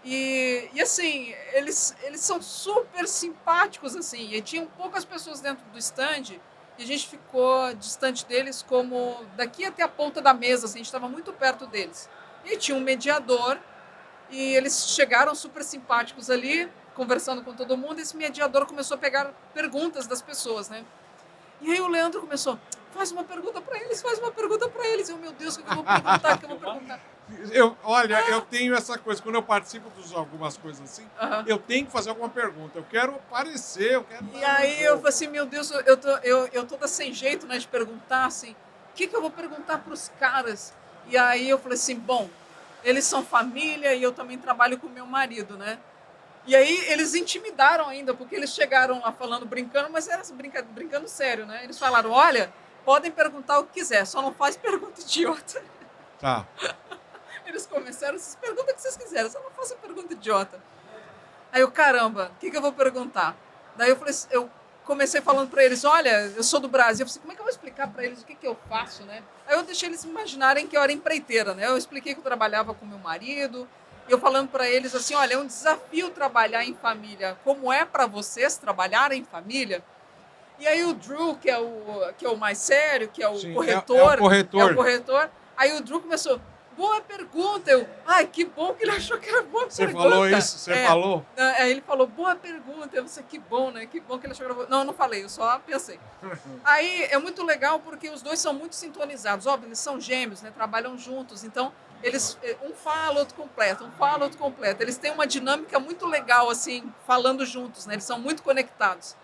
[SPEAKER 2] E assim, eles são super simpáticos, assim. E tinham poucas pessoas dentro do stand e a gente ficou distante deles como daqui até a ponta da mesa, assim, a gente estava muito perto deles. E aí tinha um mediador e eles chegaram super simpáticos ali, conversando com todo mundo, e esse mediador começou a pegar perguntas das pessoas, né? E aí o Leandro começou, faz uma pergunta para eles, faz uma pergunta para eles. Eu, meu Deus, o que eu vou perguntar, o que eu vou perguntar?
[SPEAKER 1] Olha, eu tenho essa coisa, quando eu participo de algumas coisas assim, eu tenho que fazer alguma pergunta, eu quero aparecer, eu quero...
[SPEAKER 2] E aí eu falei assim, meu Deus, eu toda sem jeito, né, de perguntar, assim, o que eu vou perguntar para os caras? E aí eu falei assim, bom, eles são família e eu também trabalho com meu marido, né? E aí eles intimidaram ainda, porque eles chegaram lá falando, brincando, mas era brincando sério, né? Eles falaram, olha, podem perguntar o que quiser, só não faz pergunta idiota.
[SPEAKER 1] Tá.
[SPEAKER 2] Eles começaram, vocês perguntam o que vocês quiserem, só não façam pergunta idiota. Aí eu, caramba, o que eu vou perguntar? Daí eu falei, eu comecei falando para eles, olha, eu sou do Brasil. Eu falei, como é que eu vou explicar para eles o que eu faço, né? Aí eu deixei eles imaginarem que eu era empreiteira, né? Eu expliquei que eu trabalhava com meu marido, e eu falando para eles assim, olha, é um desafio trabalhar em família. Como é para vocês trabalharem em família? E aí o Drew, que é o mais sério, que é o corretor. É o corretor. Aí o Drew começou, boa pergunta. Eu, ai, que bom que ele achou que era boa pergunta.
[SPEAKER 1] Você falou isso? Você falou?
[SPEAKER 2] Aí ele falou, boa pergunta. Eu disse, que bom, né? Que bom que ele achou que era boa. Não, eu não falei, eu só pensei. Aí é muito legal porque os dois são muito sintonizados. Óbvio, eles são gêmeos, né? Trabalham juntos. Então, eles, um fala, outro completa, um fala, outro completa. Eles têm uma dinâmica muito legal, assim, falando juntos, né? Eles são muito conectados.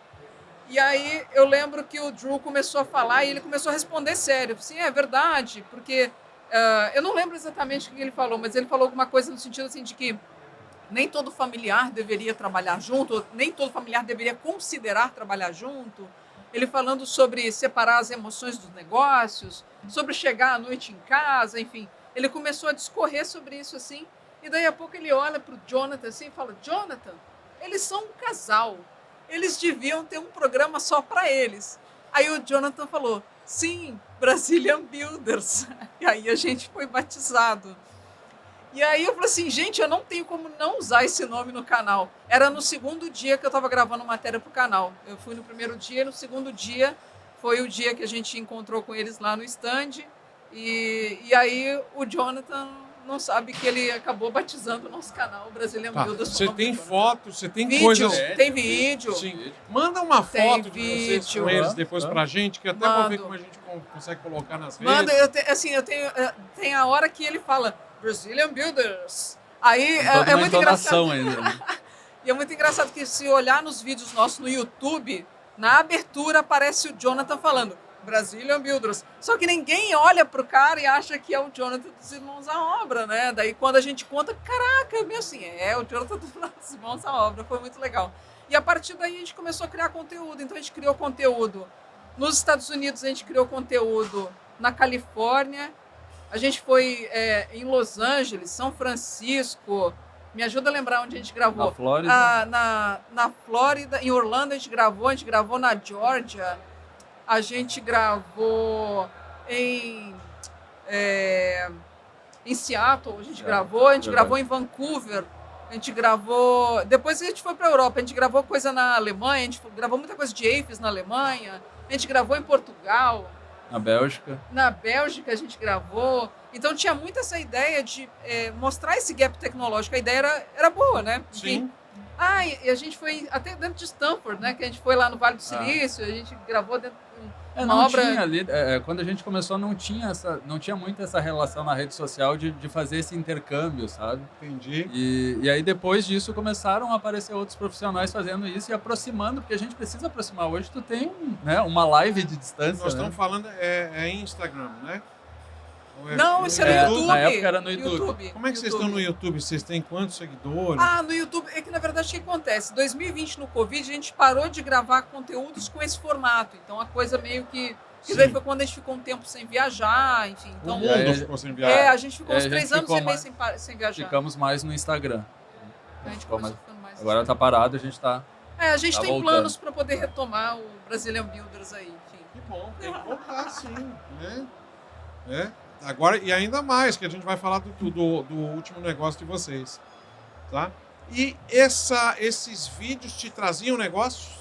[SPEAKER 2] E aí eu lembro que o Drew começou a falar e ele começou a responder sério. Sim, é verdade, porque eu não lembro exatamente o que ele falou, mas ele falou alguma coisa no sentido assim de que nem todo familiar deveria trabalhar junto, nem todo familiar deveria considerar trabalhar junto. Ele falando sobre separar as emoções dos negócios, sobre chegar à noite em casa, enfim. Ele começou a discorrer sobre isso assim, e daí a pouco ele olha para o Jonathan assim e fala, Jonathan, eles são um casal. Eles deviam ter um programa só para eles. Aí o Jonathan falou, sim, Brazilian Builders. E aí a gente foi batizado. E aí eu falei assim, gente, eu não tenho como não usar esse nome no canal. Era no segundo dia que eu estava gravando matéria para o canal. Eu fui no primeiro dia, no segundo dia foi o dia que a gente encontrou com eles lá no stand. E aí o Jonathan não sabe que ele acabou batizando o nosso canal, Brazilian Builders.
[SPEAKER 1] Você tem foto, você tem
[SPEAKER 2] vídeo,
[SPEAKER 1] coisas...
[SPEAKER 2] Tem vídeo.
[SPEAKER 1] Sim. Manda uma foto de vocês com eles depois pra gente, que até vou ver como a gente consegue colocar nas redes.
[SPEAKER 2] Manda, tem a hora que ele fala Brazilian Builders. Aí
[SPEAKER 3] é
[SPEAKER 2] muito engraçado.
[SPEAKER 3] Ainda, né?
[SPEAKER 2] E é muito engraçado que se olhar nos vídeos nossos no YouTube, na abertura aparece o Jonathan falando Brazilian Builders. Só que ninguém olha pro cara e acha que é o Jonathan dos Irmãos à Obra, né? Daí quando a gente conta, caraca, meio assim, é o Jonathan dos Irmãos à Obra. Foi muito legal. E a partir daí a gente começou a criar conteúdo. Então a gente criou conteúdo nos Estados Unidos, a gente criou conteúdo na Califórnia, a gente foi em Los Angeles, São Francisco. Me ajuda a lembrar onde a gente gravou.
[SPEAKER 3] Na Flórida.
[SPEAKER 2] Na Flórida, em Orlando a gente gravou na Geórgia. A gente gravou em Seattle, a gente gravou em Vancouver, a gente gravou... Depois a gente foi para a Europa, a gente gravou coisa na Alemanha, a gente gravou muita coisa de AFES na Alemanha, a gente gravou em Portugal.
[SPEAKER 3] Na Bélgica. Na
[SPEAKER 2] Bélgica a gente gravou. Então tinha muito essa ideia de mostrar esse gap tecnológico. A ideia era boa, né?
[SPEAKER 1] Sim.
[SPEAKER 2] E a gente foi até dentro de Stanford, né? Que a gente foi lá no Vale do Silício, a gente gravou dentro de uma obra...
[SPEAKER 3] Tinha ali, quando a gente começou, não tinha muito essa relação na rede social de fazer esse intercâmbio, sabe?
[SPEAKER 1] Entendi.
[SPEAKER 3] E aí depois disso começaram a aparecer outros profissionais fazendo isso e aproximando, porque a gente precisa aproximar. Hoje tu tem uma live de distância.
[SPEAKER 1] Nós estamos falando Instagram, né?
[SPEAKER 2] Não, isso é no YouTube.
[SPEAKER 3] Na época era no YouTube.
[SPEAKER 1] Como é que vocês estão no YouTube? Vocês têm quantos seguidores?
[SPEAKER 2] No YouTube, é que na verdade o que acontece? Em 2020, no Covid, a gente parou de gravar conteúdos com esse formato. Então a coisa meio que... E daí foi quando a gente ficou um tempo sem viajar, enfim. Então,
[SPEAKER 1] o mundo ficou sem viajar.
[SPEAKER 2] A gente ficou uns 3 anos e meio sem viajar.
[SPEAKER 3] Ficamos mais no Instagram.
[SPEAKER 2] A gente começou ficando mais
[SPEAKER 3] agora tá parado, a gente tá...
[SPEAKER 2] a gente tem
[SPEAKER 3] voltando.
[SPEAKER 2] planos para poder retomar o Brazilian Builders aí, enfim.
[SPEAKER 1] Que bom, tem que voltar sim, né? Agora, e ainda mais, que a gente vai falar do último negócio de vocês, tá? E esses vídeos te traziam negócios?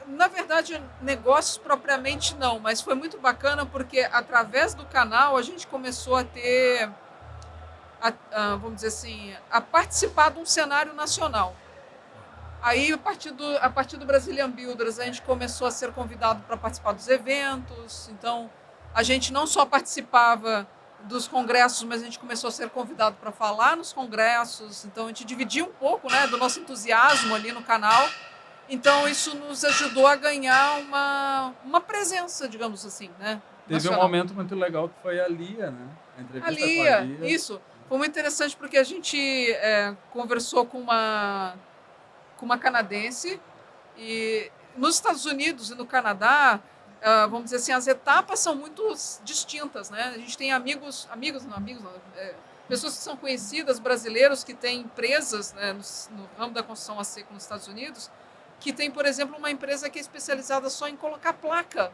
[SPEAKER 2] Na verdade, negócios propriamente não, mas foi muito bacana porque através do canal a gente começou a ter, vamos dizer assim, a participar de um cenário nacional. Aí, a partir do Brazilian Builders, a gente começou a ser convidado para participar dos eventos. Então, a gente não só participava dos congressos, mas a gente começou a ser convidado para falar nos congressos. Então, a gente dividia um pouco, né, do nosso entusiasmo ali no canal. Então, isso nos ajudou a ganhar uma presença, digamos assim, né?
[SPEAKER 3] Teve
[SPEAKER 2] nacional.
[SPEAKER 3] um momento muito legal que foi a Lia, né? A entrevista
[SPEAKER 2] A
[SPEAKER 3] com a Lia.
[SPEAKER 2] isso. Foi muito interessante porque a gente conversou com uma canadense e nos Estados Unidos e no Canadá, vamos dizer assim, as etapas são muito distintas, né? A gente tem pessoas que são conhecidas, brasileiros que têm empresas, né, no ramo da construção a seco nos Estados Unidos, que tem, por exemplo, uma empresa que é especializada só em colocar placa.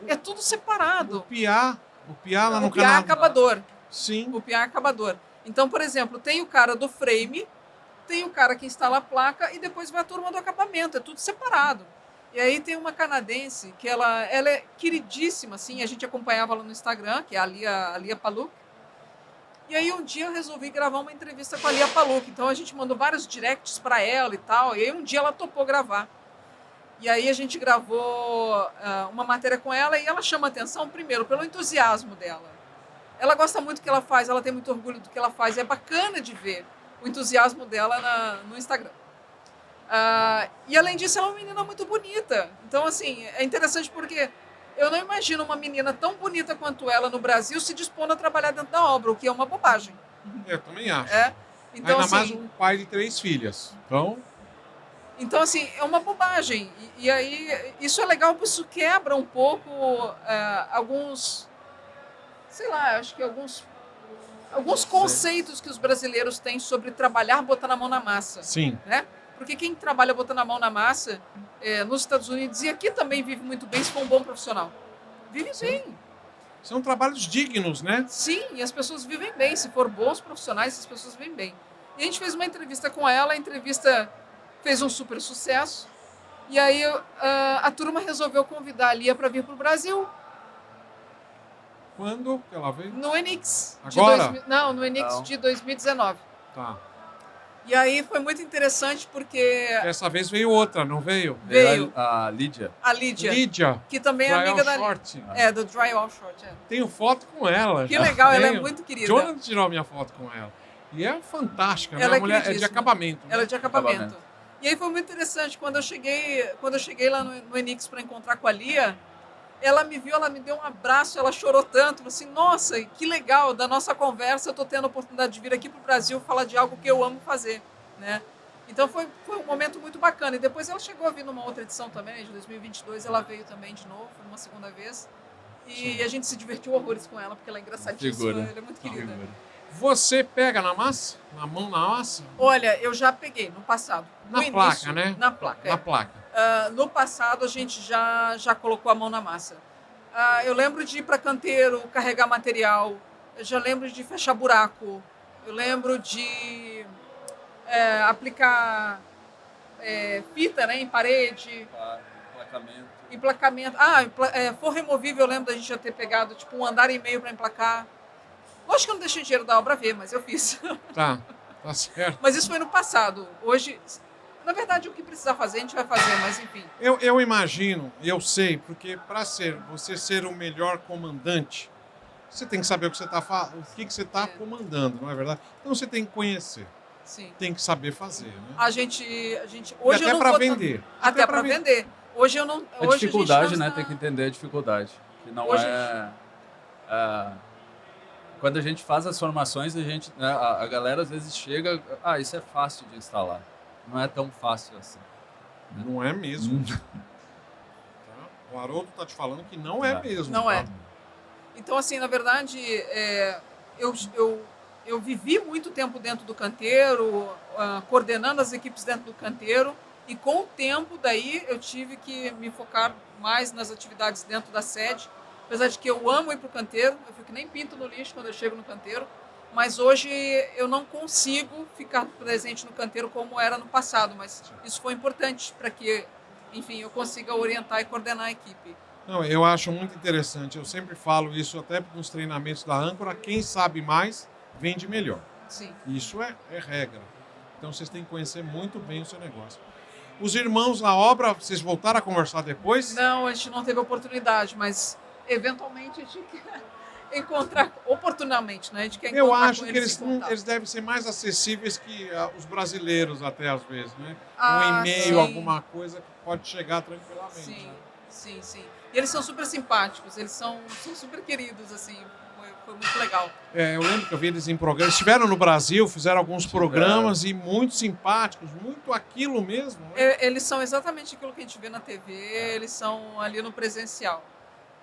[SPEAKER 2] É tudo separado.
[SPEAKER 1] O PIA lá no
[SPEAKER 2] O PIA
[SPEAKER 1] Canadá.
[SPEAKER 2] acabador.
[SPEAKER 1] Sim.
[SPEAKER 2] O PIA acabador. Então, por exemplo, tem o cara do frame, tem o cara que instala a placa e depois vai a turma do acabamento. É tudo separado. E aí tem uma canadense que ela é queridíssima, assim, a gente acompanhava ela no Instagram, que é a Lia Paluk. E aí um dia eu resolvi gravar uma entrevista com a Lia Paluk. Então a gente mandou vários directs para ela e tal. E aí um dia ela topou gravar. E aí a gente gravou uma matéria com ela e ela chama atenção, primeiro, pelo entusiasmo dela. Ela gosta muito do que ela faz, ela tem muito orgulho do que ela faz. É bacana de ver o entusiasmo dela no Instagram. E além disso, ela é uma menina muito bonita. Então, assim, é interessante porque eu não imagino uma menina tão bonita quanto ela no Brasil se dispondo a trabalhar dentro da obra, o que é uma bobagem.
[SPEAKER 1] Eu também acho.
[SPEAKER 2] Então,
[SPEAKER 1] ainda
[SPEAKER 2] assim,
[SPEAKER 1] mais um pai de 3 filhas.
[SPEAKER 2] Então, assim, é uma bobagem. E aí, isso é legal porque isso quebra um pouco alguns, sei lá, acho que alguns conceitos que os brasileiros têm sobre trabalhar botando a mão na massa.
[SPEAKER 1] Sim.
[SPEAKER 2] Né? Porque quem trabalha botando a mão na massa nos Estados Unidos e aqui também vive muito bem se for um bom profissional. Vive bem.
[SPEAKER 1] São trabalhos dignos, né?
[SPEAKER 2] Sim, e as pessoas vivem bem. Se for bons profissionais, as pessoas vivem bem. E a gente fez uma entrevista com ela, a entrevista fez um super sucesso. E aí a turma resolveu convidar a Lia para vir para o Brasil.
[SPEAKER 1] Quando que ela veio?
[SPEAKER 2] No Enix.
[SPEAKER 1] Agora?
[SPEAKER 2] No Enix de 2019.
[SPEAKER 1] Tá.
[SPEAKER 2] E aí foi muito interessante porque...
[SPEAKER 1] Dessa vez veio outra, não veio?
[SPEAKER 2] Veio.
[SPEAKER 3] A Lídia.
[SPEAKER 2] A Lídia.
[SPEAKER 1] Lídia.
[SPEAKER 2] Que também é
[SPEAKER 1] Drywall
[SPEAKER 2] amiga da...
[SPEAKER 1] Short.
[SPEAKER 2] do Drywall Short.
[SPEAKER 1] Tenho foto com ela.
[SPEAKER 2] Que legal, ela é muito querida.
[SPEAKER 1] Jonathan tirou minha foto com ela. E é fantástica, né?
[SPEAKER 2] Ela
[SPEAKER 1] A mulher é de acabamento. Né?
[SPEAKER 2] Ela é de acabamento. E aí foi muito interessante, quando eu cheguei lá no Enix para encontrar com a Lia, ela me viu, ela me deu um abraço, ela chorou tanto, falou assim, nossa, que legal, da nossa conversa eu estou tendo a oportunidade de vir aqui para o Brasil falar de algo que eu amo fazer, né? Então foi um momento muito bacana. E depois ela chegou a vir numa outra edição também, de 2022, ela veio também de novo, foi uma segunda vez. E a gente se divertiu horrores com ela, porque ela é engraçadíssima, ela é muito querida.
[SPEAKER 1] Você pega na massa? Na mão na massa?
[SPEAKER 2] Olha, eu já peguei no passado.
[SPEAKER 1] Na placa, né?
[SPEAKER 2] Na placa,
[SPEAKER 1] Na placa.
[SPEAKER 2] No passado, a gente já colocou a mão na massa. Eu lembro de ir para canteiro, carregar material. Eu já lembro de fechar buraco. Eu lembro de aplicar fita, né, em parede. Emplacamento. For removível, eu lembro da gente já ter pegado tipo um andar e meio para emplacar. Lógico que eu não deixei dinheiro da obra ver, mas eu fiz.
[SPEAKER 1] Tá certo.
[SPEAKER 2] Mas isso foi no passado. Hoje, na verdade, o que precisar fazer, a gente vai fazer, mas enfim.
[SPEAKER 1] Eu imagino, eu sei, porque para você ser o melhor comandante, você tem que saber o que você está comandando, não é verdade? Então você tem que conhecer.
[SPEAKER 2] Sim.
[SPEAKER 1] Tem que saber fazer, né?
[SPEAKER 2] A gente hoje
[SPEAKER 1] e até para vender.
[SPEAKER 2] Até para vender. Hoje eu não.
[SPEAKER 3] A dificuldade, né? Tem que entender a dificuldade. Que não hoje quando a gente faz as formações, a galera às vezes chega, isso é fácil de instalar. Não é tão fácil assim.
[SPEAKER 1] Não é mesmo. O Haroldo está te falando que não é mesmo.
[SPEAKER 2] Não é. Então, assim, na verdade, eu vivi muito tempo dentro do canteiro, coordenando as equipes dentro do canteiro, E com o tempo, daí, eu tive que me focar mais nas atividades dentro da sede. Apesar de que eu amo ir para o canteiro, eu fico nem pinto no lixo quando eu chego no canteiro. Mas hoje eu não consigo ficar presente no canteiro como era no passado. Mas isso foi importante para que, enfim, eu consiga orientar e coordenar a equipe.
[SPEAKER 1] Não, eu acho muito interessante. Eu sempre falo isso até nos treinamentos da âncora. Quem sabe mais, vende melhor.
[SPEAKER 2] Sim.
[SPEAKER 1] Isso é regra. Então vocês têm que conhecer muito bem o seu negócio. Os irmãos na obra, vocês voltaram a conversar depois?
[SPEAKER 2] Não, a gente não teve oportunidade, mas eventualmente a gente quer encontrar, oportunamente, né? A gente quer encontrar
[SPEAKER 1] Eu acho
[SPEAKER 2] com
[SPEAKER 1] que eles,
[SPEAKER 2] em contato.
[SPEAKER 1] eles devem ser mais acessíveis que os brasileiros até às vezes, né?
[SPEAKER 2] Ah,
[SPEAKER 1] Um e-mail,
[SPEAKER 2] sim.
[SPEAKER 1] alguma coisa que pode chegar tranquilamente.
[SPEAKER 2] Sim,
[SPEAKER 1] Né?
[SPEAKER 2] sim, sim. E eles são super simpáticos, eles são super queridos, assim, foi muito legal.
[SPEAKER 1] Eu lembro que eu vi eles em programas. Eles estiveram no Brasil, fizeram alguns
[SPEAKER 3] Tiveram.
[SPEAKER 1] programas e muito simpáticos, muito aquilo mesmo. Né?
[SPEAKER 2] Eles são exatamente aquilo que a gente vê na TV, eles são ali no presencial.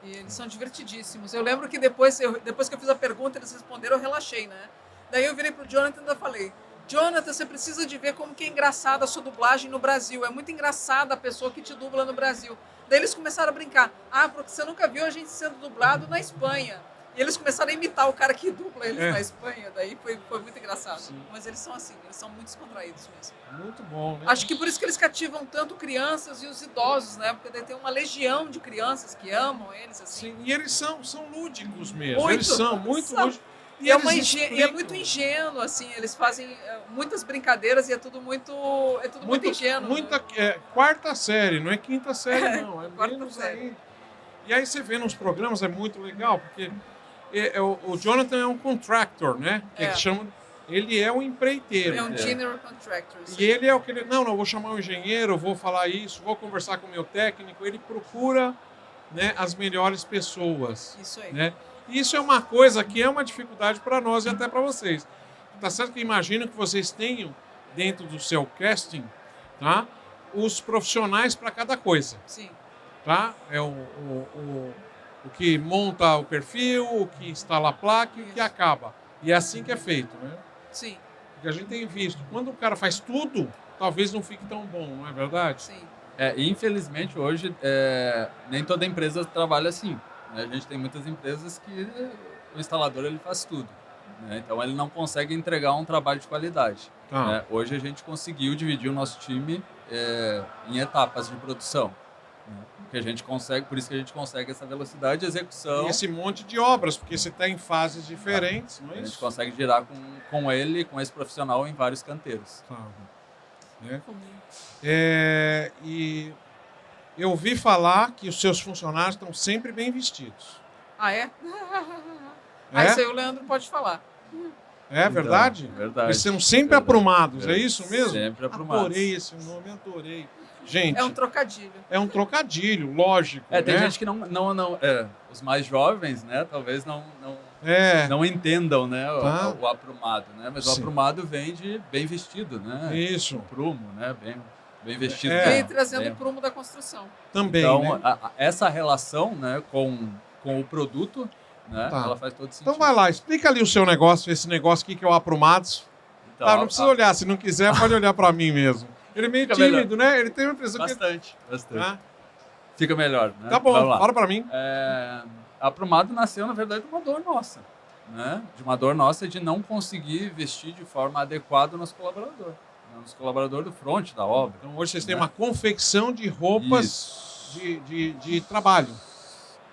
[SPEAKER 2] E eles são divertidíssimos. Eu lembro que depois que eu fiz a pergunta, eles responderam, eu relaxei, né? Daí eu virei pro Jonathan e ainda falei, Jonathan, você precisa de ver como que é engraçada a sua dublagem no Brasil. É muito engraçada a pessoa que te dubla no Brasil. Daí eles começaram a brincar. Ah, porque você nunca viu a gente sendo dublado na Espanha. E eles começaram a imitar o cara que dubla eles na Espanha. Daí foi muito engraçado. Sim. Mas eles são assim, eles são muito descontraídos mesmo.
[SPEAKER 1] Muito bom, né?
[SPEAKER 2] Acho que por isso que eles cativam tanto crianças e os idosos, né? Porque daí tem uma legião de crianças que amam eles, assim.
[SPEAKER 1] Sim, e eles são lúdicos mesmo.
[SPEAKER 2] Muito.
[SPEAKER 1] Eles são muito
[SPEAKER 2] São.
[SPEAKER 1] lúdicos. E,
[SPEAKER 2] E é
[SPEAKER 1] explicam.
[SPEAKER 2] muito ingênuo, assim. Eles fazem muitas brincadeiras e é tudo muito ingênuo.
[SPEAKER 1] Muita, quarta série, não é quinta série, não. É
[SPEAKER 2] Quarta
[SPEAKER 1] menos
[SPEAKER 2] série.
[SPEAKER 1] ainda. E aí você vê nos programas, é muito legal, porque o Jonathan é um contractor, né? Que eles chamam, ele é um empreiteiro.
[SPEAKER 2] É um general contractor.
[SPEAKER 1] E ele é o que ele... Não, vou chamar um engenheiro, vou falar isso, vou conversar com o meu técnico. Ele procura, né, as melhores pessoas.
[SPEAKER 2] Isso aí.
[SPEAKER 1] Né? E isso é uma coisa que é uma dificuldade para nós e até para vocês. Tá certo que imagino que vocês tenham, dentro do seu casting, tá, os profissionais para cada coisa.
[SPEAKER 2] Sim.
[SPEAKER 1] Tá? É o que monta o perfil, o que instala a placa e o que acaba. E é assim que é feito, né?
[SPEAKER 2] Sim.
[SPEAKER 1] Porque a gente tem visto. Quando o cara faz tudo, talvez não fique tão bom, não é verdade?
[SPEAKER 2] Sim.
[SPEAKER 3] Infelizmente, hoje, nem toda empresa trabalha assim. Né? A gente tem muitas empresas que o instalador ele faz tudo. Né? Então, ele não consegue entregar um trabalho de qualidade. Né? Hoje, a gente conseguiu dividir o nosso time em etapas de produção. Que a gente consegue, por isso que a gente consegue essa velocidade de execução.
[SPEAKER 1] E esse monte de obras, porque você está em fases diferentes, não é
[SPEAKER 3] A gente
[SPEAKER 1] isso?
[SPEAKER 3] consegue girar com ele, com esse profissional, em vários canteiros.
[SPEAKER 1] Tá. Né? E eu ouvi falar que os seus funcionários estão sempre bem vestidos.
[SPEAKER 2] Ah, é?
[SPEAKER 1] É?
[SPEAKER 2] Isso aí o Leandro pode falar.
[SPEAKER 1] É verdade?
[SPEAKER 3] Então, verdade.
[SPEAKER 1] Eles são sempre
[SPEAKER 3] Verdade.
[SPEAKER 1] aprumados, é isso mesmo?
[SPEAKER 3] Sempre aprumados.
[SPEAKER 1] Adorei esse nome, adorei. Gente,
[SPEAKER 2] É um trocadilho.
[SPEAKER 1] é um trocadilho, lógico.
[SPEAKER 3] Tem
[SPEAKER 1] né?
[SPEAKER 3] gente que não os mais jovens, né, talvez não entendam, né,
[SPEAKER 1] Tá.
[SPEAKER 3] o aprumado, né, mas o
[SPEAKER 1] Sim.
[SPEAKER 3] aprumado vem de bem vestido, né,
[SPEAKER 1] Isso,
[SPEAKER 3] o prumo, né, bem vestido.
[SPEAKER 2] Vem
[SPEAKER 3] né,
[SPEAKER 2] trazendo
[SPEAKER 3] bem-
[SPEAKER 2] o prumo da construção.
[SPEAKER 1] também,
[SPEAKER 3] Então,
[SPEAKER 1] né?
[SPEAKER 3] essa relação, né, com o produto, né,
[SPEAKER 1] Tá.
[SPEAKER 3] ela faz todo sentido.
[SPEAKER 1] Então vai lá, explica ali o seu negócio, esse negócio aqui que é o Aprumados.
[SPEAKER 3] Então,
[SPEAKER 1] Não precisa olhar, se não quiser pode olhar para mim mesmo. Ele é meio
[SPEAKER 3] Fica
[SPEAKER 1] tímido, né? Ele tem uma impressão que...
[SPEAKER 3] bastante.
[SPEAKER 1] Ah,
[SPEAKER 3] Fica melhor, né?
[SPEAKER 1] tá bom,
[SPEAKER 3] Vamos lá.
[SPEAKER 1] fala para mim.
[SPEAKER 3] A Aprumado nasceu, na verdade, de uma dor nossa. Né? De uma dor nossa de não conseguir vestir de forma adequada o nosso colaborador. Né? Nosso colaborador do front da obra.
[SPEAKER 1] Então hoje vocês têm
[SPEAKER 3] Né?
[SPEAKER 1] uma confecção de roupas de trabalho.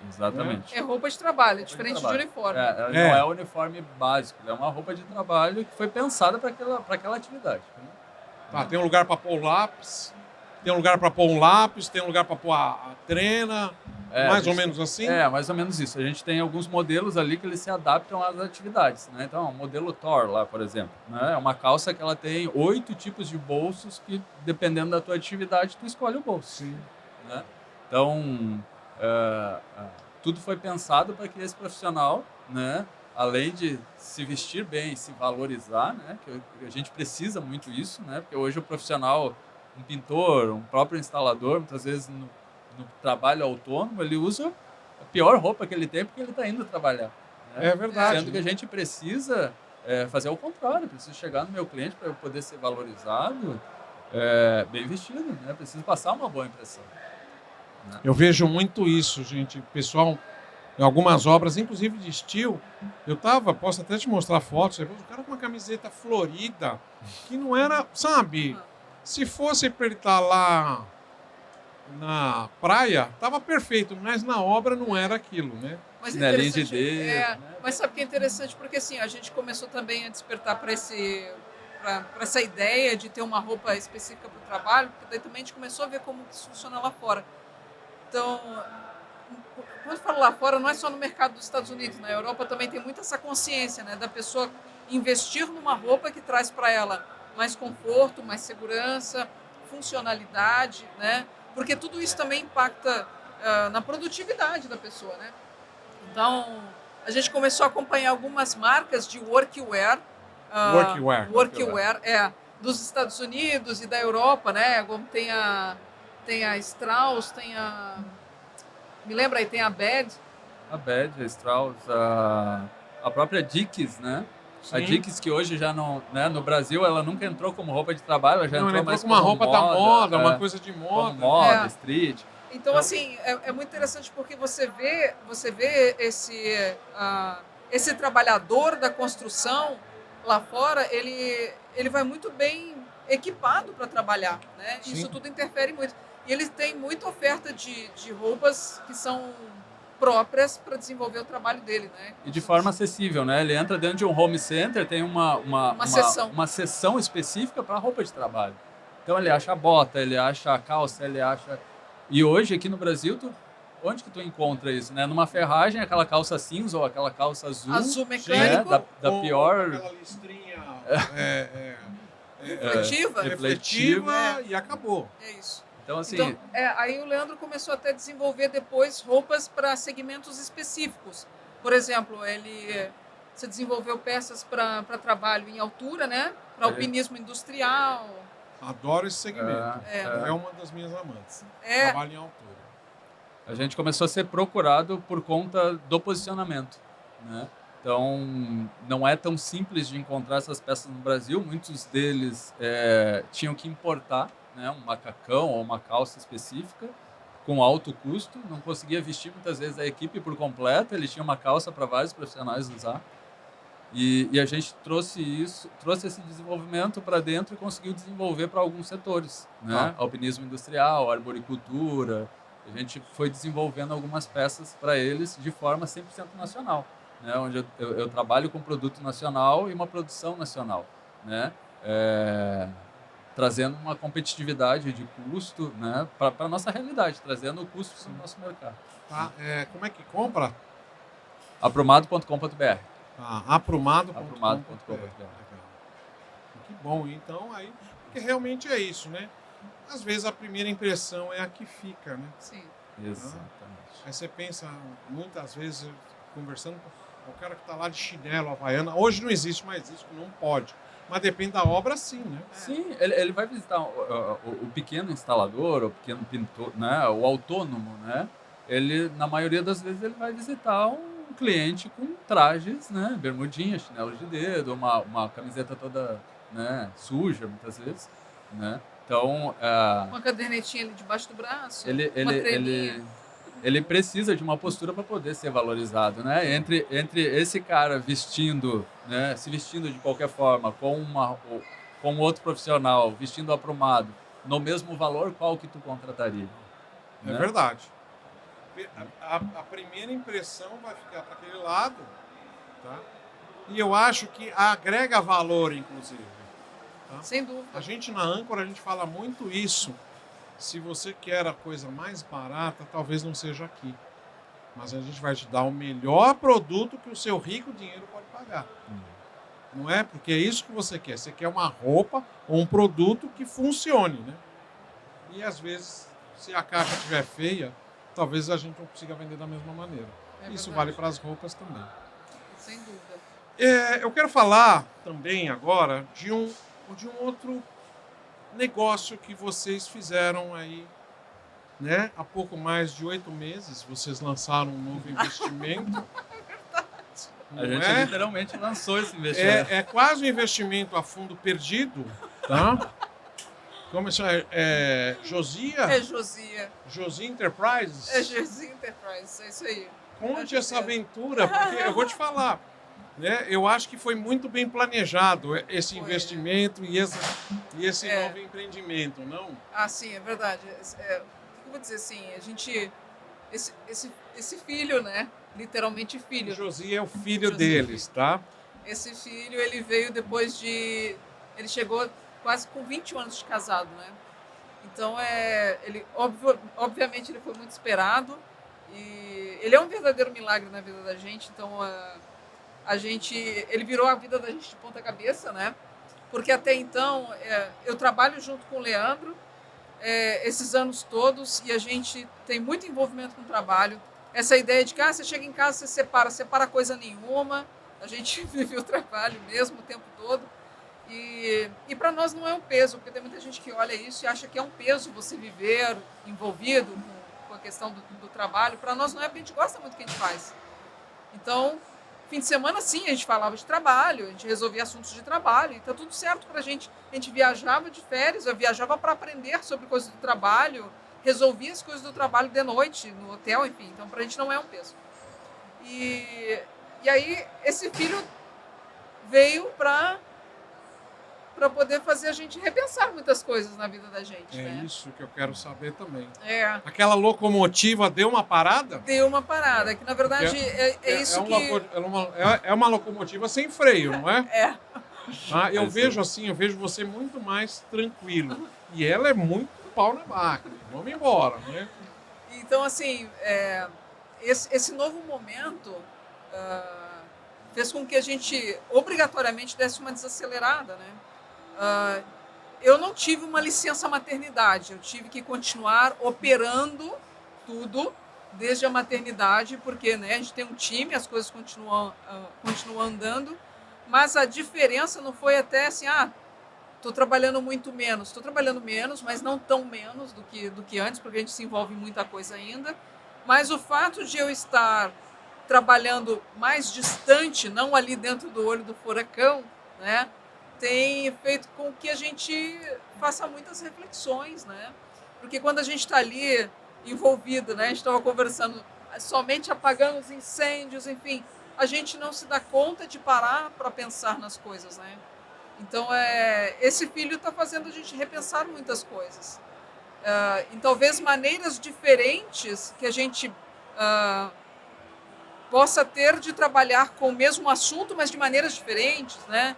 [SPEAKER 3] Exatamente.
[SPEAKER 2] É roupa de trabalho, diferente de uniforme.
[SPEAKER 3] Ela não é o uniforme básico, é uma roupa de trabalho que foi pensada para aquela atividade. Né?
[SPEAKER 1] Tá, tem um lugar para pôr o lápis, tem um lugar para pôr um lápis, tem um lugar para pôr a trena, mais ou menos assim?
[SPEAKER 3] Mais ou menos isso. A gente tem alguns modelos ali que eles se adaptam às atividades. Né? Então, o modelo Thor lá, por exemplo, né? É uma calça que ela tem 8 tipos de bolsos que, dependendo da tua atividade, tu escolhe o bolso.
[SPEAKER 1] Sim.
[SPEAKER 3] Né? Então, tudo foi pensado para que esse profissional, né, além de se vestir bem, se valorizar, né, que a gente precisa muito isso, né, porque hoje o profissional, um pintor, um próprio instalador, muitas vezes no trabalho autônomo, ele usa a pior roupa que ele tem porque ele está indo trabalhar. Né?
[SPEAKER 1] É verdade.
[SPEAKER 3] Sendo que a gente precisa fazer o contrário, precisa chegar no meu cliente para eu poder ser valorizado, bem vestido, né? Precisa passar uma boa impressão. Né?
[SPEAKER 1] Eu vejo muito isso, gente. Pessoal, em algumas obras, inclusive de estilo, posso até te mostrar fotos, o cara com uma camiseta florida, que não era, sabe, se fosse para ele estar lá na praia, estava perfeito, mas na obra não era aquilo, né?
[SPEAKER 2] Mas
[SPEAKER 3] Chinelinho de
[SPEAKER 2] interessante,
[SPEAKER 3] dedo, né?
[SPEAKER 2] mas sabe o que é interessante? Porque assim, a gente começou também a despertar para essa ideia de ter uma roupa específica para o trabalho, porque daí também a gente começou a ver como isso funciona lá fora. Então, quando eu falo lá fora, não é só no mercado dos Estados Unidos, na Europa também tem muito essa consciência, né, da pessoa investir numa roupa que traz para ela mais conforto, mais segurança, funcionalidade, né? Porque tudo isso também impacta na produtividade da pessoa, né? Então, a gente começou a acompanhar algumas marcas de workwear, dos Estados Unidos e da Europa, né? Como tem a Strauss, me lembra aí, tem a Bad.
[SPEAKER 3] A Bad, a Strauss, a própria Dickies, né?
[SPEAKER 1] Sim.
[SPEAKER 3] A Dickies que hoje já não, né? No Brasil ela nunca entrou como roupa de trabalho, ela já entrou mais
[SPEAKER 1] como uma roupa da moda, uma
[SPEAKER 3] é,
[SPEAKER 1] coisa de
[SPEAKER 3] como
[SPEAKER 1] moda.
[SPEAKER 3] moda, street.
[SPEAKER 2] Então, assim, é muito interessante porque você vê esse trabalhador da construção lá fora, ele vai muito bem equipado para trabalhar, né?
[SPEAKER 1] Sim.
[SPEAKER 2] Isso tudo interfere muito. E eles têm muita oferta de roupas que são próprias para desenvolver o trabalho dele, né?
[SPEAKER 3] E de forma acessível, né? Ele entra dentro de um home center, tem uma seção específica para roupa de trabalho. Então ele acha a bota, ele acha a calça, ele acha... E hoje, aqui no Brasil, onde que tu encontra isso, né? Numa ferragem, aquela calça cinza ou aquela calça azul.
[SPEAKER 2] Azul mecânico.
[SPEAKER 3] Né? Da pior...
[SPEAKER 1] Aquela listrinha
[SPEAKER 2] refletiva
[SPEAKER 1] e acabou.
[SPEAKER 2] É isso.
[SPEAKER 3] Então, assim...
[SPEAKER 2] Então, aí o Leandro começou até a desenvolver depois roupas para segmentos específicos. Por exemplo, você desenvolveu peças para trabalho em altura, né? Para alpinismo industrial.
[SPEAKER 1] Adoro esse segmento. É uma das minhas amantes. Trabalho em altura.
[SPEAKER 3] A gente começou a ser procurado por conta do posicionamento, né? Então, não é tão simples de encontrar essas peças no Brasil. Muitos deles tinham que importar, né, um macacão ou uma calça específica com alto custo. Não conseguia vestir muitas vezes a equipe por completo. Eles tinham uma calça para vários profissionais usar. E a gente trouxe esse desenvolvimento para dentro e conseguiu desenvolver para alguns setores, né? Alpinismo industrial, arboricultura. A gente foi desenvolvendo algumas peças para eles de forma 100% nacional, né? Onde eu trabalho com produto nacional e uma produção nacional, né? Trazendo uma competitividade de custo, né? Para a nossa realidade, trazendo o custo para o nosso mercado.
[SPEAKER 1] Tá. Como é que compra?
[SPEAKER 3] Aprumado.com.br.
[SPEAKER 1] Aprumado.com.br. Que bom, então aí, porque realmente é isso, né? Às vezes a primeira impressão é a que fica, né?
[SPEAKER 2] Sim.
[SPEAKER 3] Exatamente.
[SPEAKER 1] Aí você pensa, muitas vezes, conversando com o cara que está lá de chinelo, havaiana, hoje não existe mais isso, não pode. Mas depende da obra, sim, né?
[SPEAKER 3] Sim, ele vai visitar o pequeno instalador, o pequeno pintor, né? O autônomo, né? Ele, na maioria das vezes, ele vai visitar um cliente com trajes, né? Bermudinha, chinelo de dedo, uma camiseta toda, né, suja, muitas vezes, né? Então,
[SPEAKER 2] uma cadernetinha ali debaixo do braço,
[SPEAKER 3] ele precisa de uma postura para poder ser valorizado, né? Entre esse cara vestindo, né, se vestindo de qualquer forma, com outro profissional, vestindo aprumado, no mesmo valor, qual que tu contrataria?
[SPEAKER 1] É verdade. A primeira impressão vai ficar para aquele lado, tá? E eu acho que agrega valor, inclusive. Tá?
[SPEAKER 2] Sem dúvida.
[SPEAKER 1] A gente na Âncora, a gente fala muito isso. Se você quer a coisa mais barata, talvez não seja aqui. Mas a gente vai te dar o melhor produto que o seu rico dinheiro pode pagar. Não é? Porque é isso que você quer. Você quer uma roupa ou um produto que funcione, né? E às vezes, se a caixa estiver feia, talvez a gente não consiga vender da mesma maneira. Isso vale para as roupas também.
[SPEAKER 2] Sem dúvida.
[SPEAKER 1] Eu quero falar também agora de um outro negócio que vocês fizeram aí, né? Há pouco mais de 8 meses, vocês lançaram um novo investimento.
[SPEAKER 3] A gente literalmente lançou esse investimento.
[SPEAKER 1] É quase um investimento a fundo perdido, tá? Como isso é Josia?
[SPEAKER 2] É Josia.
[SPEAKER 1] Josia Enterprises?
[SPEAKER 2] É Josia Enterprise, é isso aí.
[SPEAKER 1] Conte essa aventura, porque eu vou te falar, né? Eu acho que foi muito bem planejado esse investimento e esse novo empreendimento, não?
[SPEAKER 2] Ah, sim, é verdade. O que eu vou dizer assim, a gente... Esse filho, né? Literalmente filho.
[SPEAKER 1] Josia é o filho
[SPEAKER 2] Josia.
[SPEAKER 1] deles, tá?
[SPEAKER 2] Esse filho, ele veio depois de... Ele chegou quase com 20 anos de casado, né? Então, obviamente, ele foi muito esperado. E ele é um verdadeiro milagre na vida da gente. Então, ele virou a vida da gente de ponta cabeça, né? Porque até então, eu trabalho junto com o Leandro esses anos todos e a gente tem muito envolvimento com o trabalho. Essa ideia de que você chega em casa, você separa coisa nenhuma. A gente vive o trabalho mesmo o tempo todo. E para nós não é um peso, porque tem muita gente que olha isso e acha que é um peso você viver envolvido com a questão do trabalho. Para nós não é, porque a gente gosta muito do que a gente faz. Então, fim de semana, sim, a gente falava de trabalho, a gente resolvia assuntos de trabalho, e tá tudo certo pra gente. A gente viajava de férias, eu viajava para aprender sobre coisas do trabalho, resolvia as coisas do trabalho de noite, no hotel, enfim. Então, pra gente não é um peso. E aí, esse filho veio para poder fazer a gente repensar muitas coisas na vida da gente.
[SPEAKER 1] É isso que eu quero saber também. Aquela locomotiva deu uma parada?
[SPEAKER 2] Deu uma parada, que na verdade
[SPEAKER 1] é uma locomotiva sem freio, não é? Eu vejo você muito mais tranquilo. E ela é muito pau na máquina. Vamos embora, né?
[SPEAKER 2] Então, assim, esse novo momento fez com que a gente obrigatoriamente desse uma desacelerada, né? Eu não tive uma licença maternidade, eu tive que continuar operando tudo desde a maternidade, porque, né, a gente tem um time, as coisas continuam andando, mas a diferença não foi até assim, estou trabalhando muito menos. Estou trabalhando menos, mas não tão menos do que antes, porque a gente se envolve em muita coisa ainda. Mas o fato de eu estar trabalhando mais distante, não ali dentro do olho do furacão, né, tem feito com que a gente faça muitas reflexões, né? Porque quando a gente está ali envolvido, né, a gente estava conversando, somente apagando os incêndios, enfim, a gente não se dá conta de parar para pensar nas coisas, né? Então, esse filho está fazendo a gente repensar muitas coisas. Em talvez maneiras diferentes que a gente possa ter de trabalhar com o mesmo assunto, mas de maneiras diferentes, né?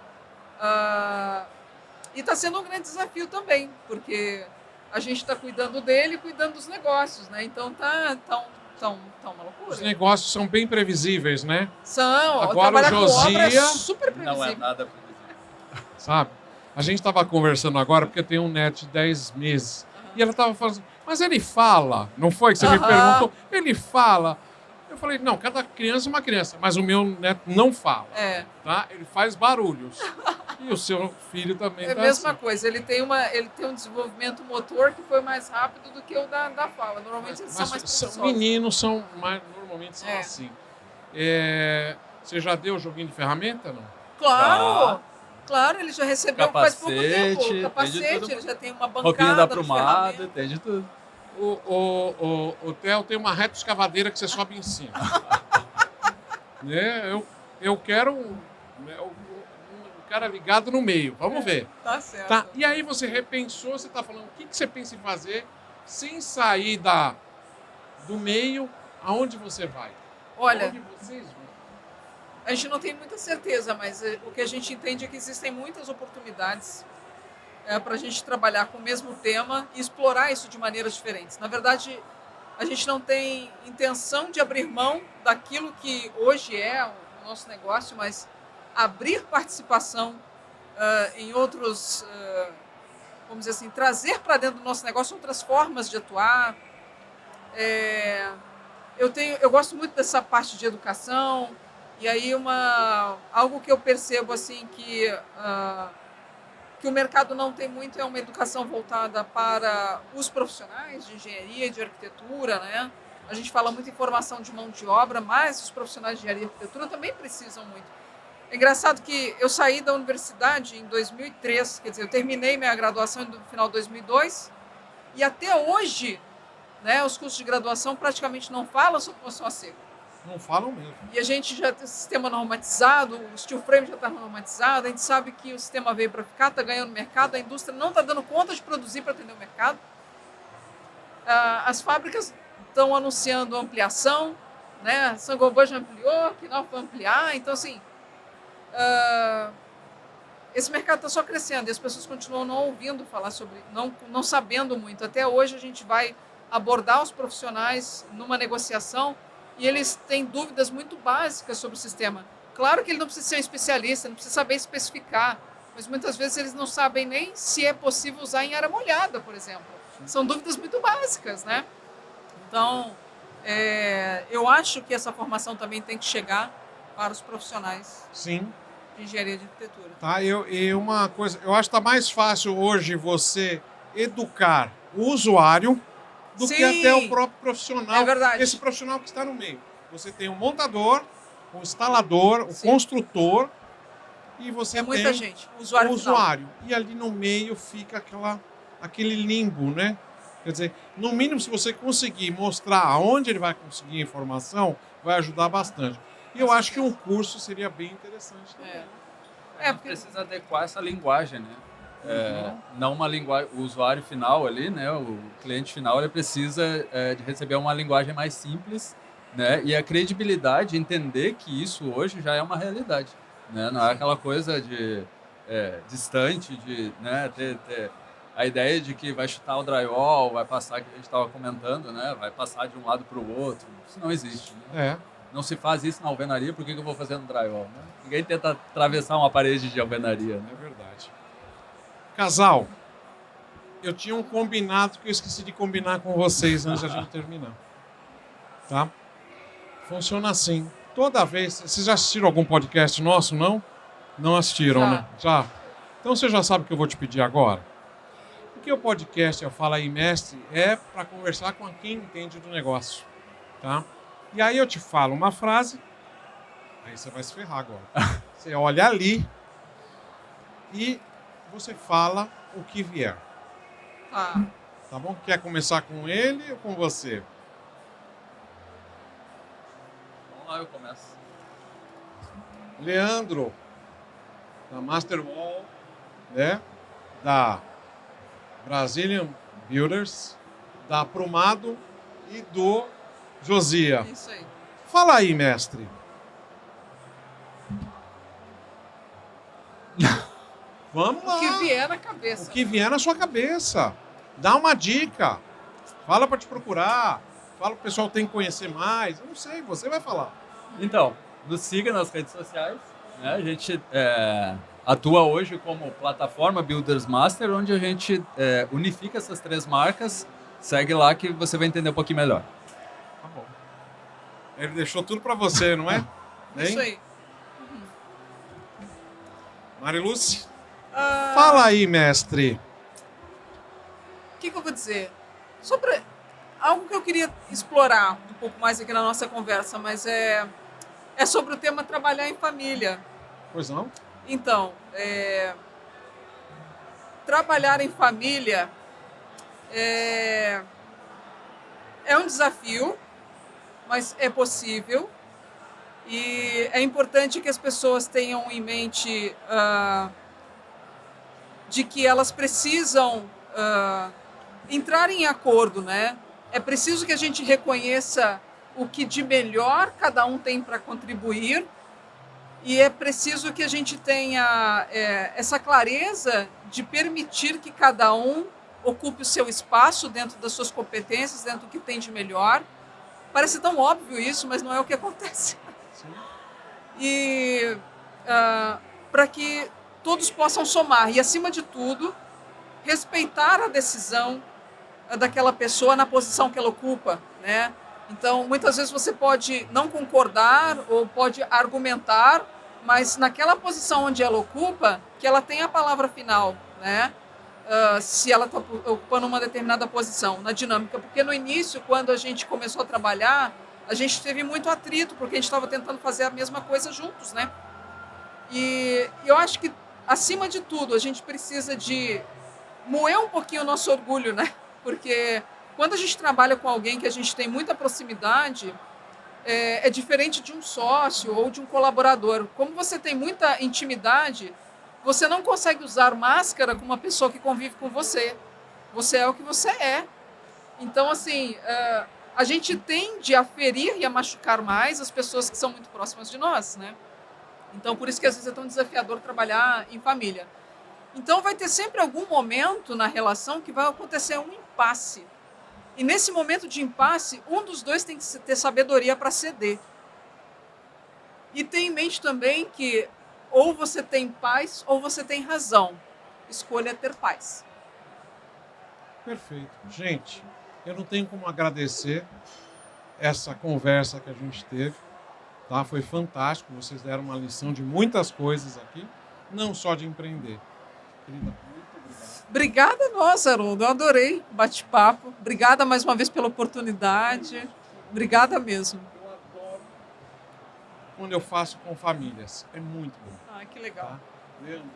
[SPEAKER 2] E está sendo um grande desafio também, porque a gente está cuidando dele e cuidando dos negócios, né? Então tá uma loucura.
[SPEAKER 1] Os negócios são bem previsíveis, né?
[SPEAKER 2] São.
[SPEAKER 1] Agora
[SPEAKER 2] trabalhar
[SPEAKER 1] o Josia...
[SPEAKER 2] com obra é super previsível.
[SPEAKER 3] Não é nada previsível.
[SPEAKER 1] Sabe? A gente estava conversando agora, porque eu tenho um neto de 10 meses. E ela estava falando assim, mas ele fala. Não foi que você me perguntou? Ele fala. Eu falei, não, cada criança é uma criança. Mas o meu neto não fala. Tá? Ele faz barulhos. E o seu filho também
[SPEAKER 2] é a mesma coisa. Ele tem um desenvolvimento motor que foi mais rápido do que o da fala. Normalmente eles são mais preguiçosos.
[SPEAKER 1] Meninos normalmente são assim. Você já deu o joguinho de ferramenta, não?
[SPEAKER 2] Claro! Claro, ele já recebeu
[SPEAKER 3] capacete,
[SPEAKER 2] faz pouco tempo. Capacete, ele já tem uma bancada.
[SPEAKER 3] Roupinha da aprumada, tem de tudo.
[SPEAKER 1] O Theo tem uma reta escavadeira que você sobe em cima. Eu quero um cara ligado no meio. Vamos ver.
[SPEAKER 2] Tá certo.
[SPEAKER 1] Tá? E aí você repensou, você está falando, o que você pensa em fazer sem sair do meio, aonde você vai?
[SPEAKER 2] Olha,
[SPEAKER 1] aonde vocês vão?
[SPEAKER 2] A gente não tem muita certeza, mas o que a gente entende é que existem muitas oportunidades para a gente trabalhar com o mesmo tema e explorar isso de maneiras diferentes. Na verdade, a gente não tem intenção de abrir mão daquilo que hoje é o nosso negócio, mas abrir participação em outros, vamos dizer assim, trazer para dentro do nosso negócio outras formas de atuar. Eu gosto muito dessa parte de educação, e aí algo que eu percebo assim que o mercado não tem muito é uma educação voltada para os profissionais de engenharia e de arquitetura, né? A gente fala muito em formação de mão de obra, mas os profissionais de engenharia e arquitetura também precisam muito. É engraçado que eu saí da universidade em 2003, quer dizer, eu terminei minha graduação no final de 2002 e até hoje, né, os cursos de graduação praticamente não falam sobre construção a seco.
[SPEAKER 1] Não falam mesmo.
[SPEAKER 2] E a gente já tem o sistema normatizado, o steel frame já está normatizado, a gente sabe que o sistema veio para ficar, está ganhando mercado, a indústria não está dando conta de produzir para atender o mercado. As fábricas estão anunciando ampliação, né? Saint-Gobain já ampliou, Knauf vai ampliar, então assim, esse mercado está só crescendo e as pessoas continuam não ouvindo falar sobre, não sabendo muito. Até hoje a gente vai abordar os profissionais numa negociação e eles têm dúvidas muito básicas sobre o sistema. Claro que ele não precisa ser um especialista, não precisa saber especificar, mas muitas vezes eles não sabem nem se é possível usar em área molhada, por exemplo. São dúvidas muito básicas, né? Então, eu acho que essa formação também tem que chegar para os profissionais
[SPEAKER 1] Sim.
[SPEAKER 2] de engenharia de arquitetura.
[SPEAKER 1] Tá, uma coisa, eu acho que está mais fácil hoje você educar o usuário do que até o próprio profissional.
[SPEAKER 2] É verdade.
[SPEAKER 1] Esse profissional que está no meio. Você tem o montador, o instalador, o
[SPEAKER 2] Sim.
[SPEAKER 1] construtor e você tem
[SPEAKER 2] muita gente, o
[SPEAKER 1] o
[SPEAKER 2] usuário.
[SPEAKER 1] usuário. E ali no meio fica aquele limbo, né? Quer dizer, no mínimo, se você conseguir mostrar aonde ele vai conseguir informação, vai ajudar bastante. E eu acho que um curso seria bem interessante também.
[SPEAKER 2] Porque
[SPEAKER 3] precisa adequar essa linguagem, né? Não uma linguagem, o usuário final ali, né? O cliente final, ele precisa de receber uma linguagem mais simples, né? E a credibilidade, entender que isso hoje já é uma realidade, né? Não é aquela coisa de distante, de, né? Ter a ideia de que vai chutar o drywall, vai passar, que a gente estava comentando, né? Vai passar de um lado para o outro. Isso não existe, né? Não se faz isso na alvenaria, por que eu vou fazer no drywall, né? Ninguém tenta atravessar uma parede de alvenaria, né?
[SPEAKER 1] É verdade. Casal, eu tinha um combinado que eu esqueci de combinar com vocês antes da gente terminar. Tá? Funciona assim. Toda vez... Vocês já assistiram algum podcast nosso, não? Não assistiram,
[SPEAKER 2] Já.
[SPEAKER 1] né? Já? Então você já sabe o que eu vou te pedir agora? Porque o podcast Eu Falo Aí Mestre é para conversar com quem entende do negócio. Tá? E aí eu te falo uma frase, aí você vai se ferrar agora. Você olha ali e você fala o que vier. Tá bom? Quer começar com ele ou com você?
[SPEAKER 3] Vamos lá, eu começo.
[SPEAKER 1] Leandro, da Masterwall, né? Da Brazilian Builders, da Prumado e do Josia.
[SPEAKER 2] Isso aí.
[SPEAKER 1] Fala aí, mestre. Vamos lá.
[SPEAKER 2] O que vier na cabeça.
[SPEAKER 1] O que vier na sua cabeça. Dá uma dica. Fala para te procurar. Fala que o pessoal tem que conhecer mais. Eu não sei, você vai falar.
[SPEAKER 3] Então, nos siga nas redes sociais, né? A gente atua hoje como plataforma Builders Master, onde a gente unifica essas 3 marcas. Segue lá que você vai entender um pouquinho melhor.
[SPEAKER 1] Tá bom. Ele deixou tudo para você, não é?
[SPEAKER 2] Isso aí.
[SPEAKER 1] Mariluz? Fala aí, mestre.
[SPEAKER 2] O que eu vou dizer? Sobre algo que eu queria explorar um pouco mais aqui na nossa conversa, mas é sobre o tema trabalhar em família.
[SPEAKER 1] Pois não?
[SPEAKER 2] Então, trabalhar em família é um desafio, mas é possível. E é importante que as pessoas tenham em mente de que elas precisam entrar em acordo, né? É preciso que a gente reconheça o que de melhor cada um tem para contribuir e é preciso que a gente tenha essa clareza de permitir que cada um ocupe o seu espaço dentro das suas competências, dentro do que tem de melhor. Parece tão óbvio isso, mas não é o que acontece.
[SPEAKER 1] Sim.
[SPEAKER 2] E para que todos possam somar e, acima de tudo, respeitar a decisão daquela pessoa na posição que ela ocupa, né? Então, muitas vezes você pode não concordar ou pode argumentar, mas naquela posição onde ela ocupa, que ela tem a palavra final, né? Se ela está ocupando uma determinada posição na dinâmica. Porque no início, quando a gente começou a trabalhar, a gente teve muito atrito, porque a gente estava tentando fazer a mesma coisa juntos, né? E eu acho que, acima de tudo, a gente precisa de moer um pouquinho o nosso orgulho, né? Porque quando a gente trabalha com alguém que a gente tem muita proximidade, é diferente de um sócio ou de um colaborador. Como você tem muita intimidade, você não consegue usar máscara com uma pessoa que convive com você. Você é o que você é. Então, assim, a gente tende a ferir e a machucar mais as pessoas que são muito próximas de nós, né? Então, por isso que às vezes é tão desafiador trabalhar em família. Então, vai ter sempre algum momento na relação que vai acontecer um impasse. E nesse momento de impasse, um dos dois tem que ter sabedoria para ceder. E ter em mente também que ou você tem paz ou você tem razão. Escolha ter paz.
[SPEAKER 1] Perfeito. Gente, eu não tenho como agradecer essa conversa que a gente teve. Tá? Foi fantástico. Vocês deram uma lição de muitas coisas aqui, não só de empreender. Querida, muito obrigado.
[SPEAKER 2] Obrigada a nós, Haroldo. Eu adorei o bate-papo. Obrigada mais uma vez pela oportunidade. Obrigada mesmo.
[SPEAKER 1] Eu adoro quando eu faço com famílias. É muito bom.
[SPEAKER 2] Ah, que legal.
[SPEAKER 1] Tá? Leandro,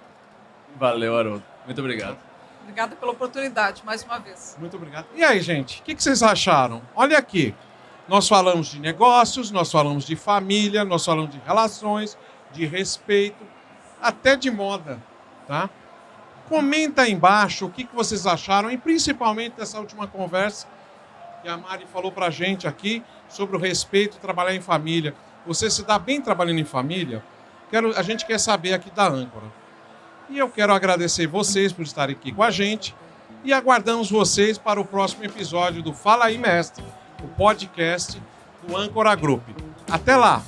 [SPEAKER 3] Valeu, Haroldo. Muito obrigado.
[SPEAKER 2] Obrigada pela oportunidade, mais uma vez.
[SPEAKER 1] muito obrigado. E aí, gente, o que vocês acharam? Olha aqui. Nós falamos de negócios, nós falamos de família, nós falamos de relações, de respeito, até de moda, tá? Comenta aí embaixo o que vocês acharam e principalmente dessa última conversa que a Mari falou pra gente aqui sobre o respeito, trabalhar em família. Você se dá bem trabalhando em família? A gente quer saber aqui da Âncora. E eu quero agradecer vocês por estarem aqui com a gente e aguardamos vocês para o próximo episódio do Fala aí, Mestre, o podcast do Âncora Group. Até lá!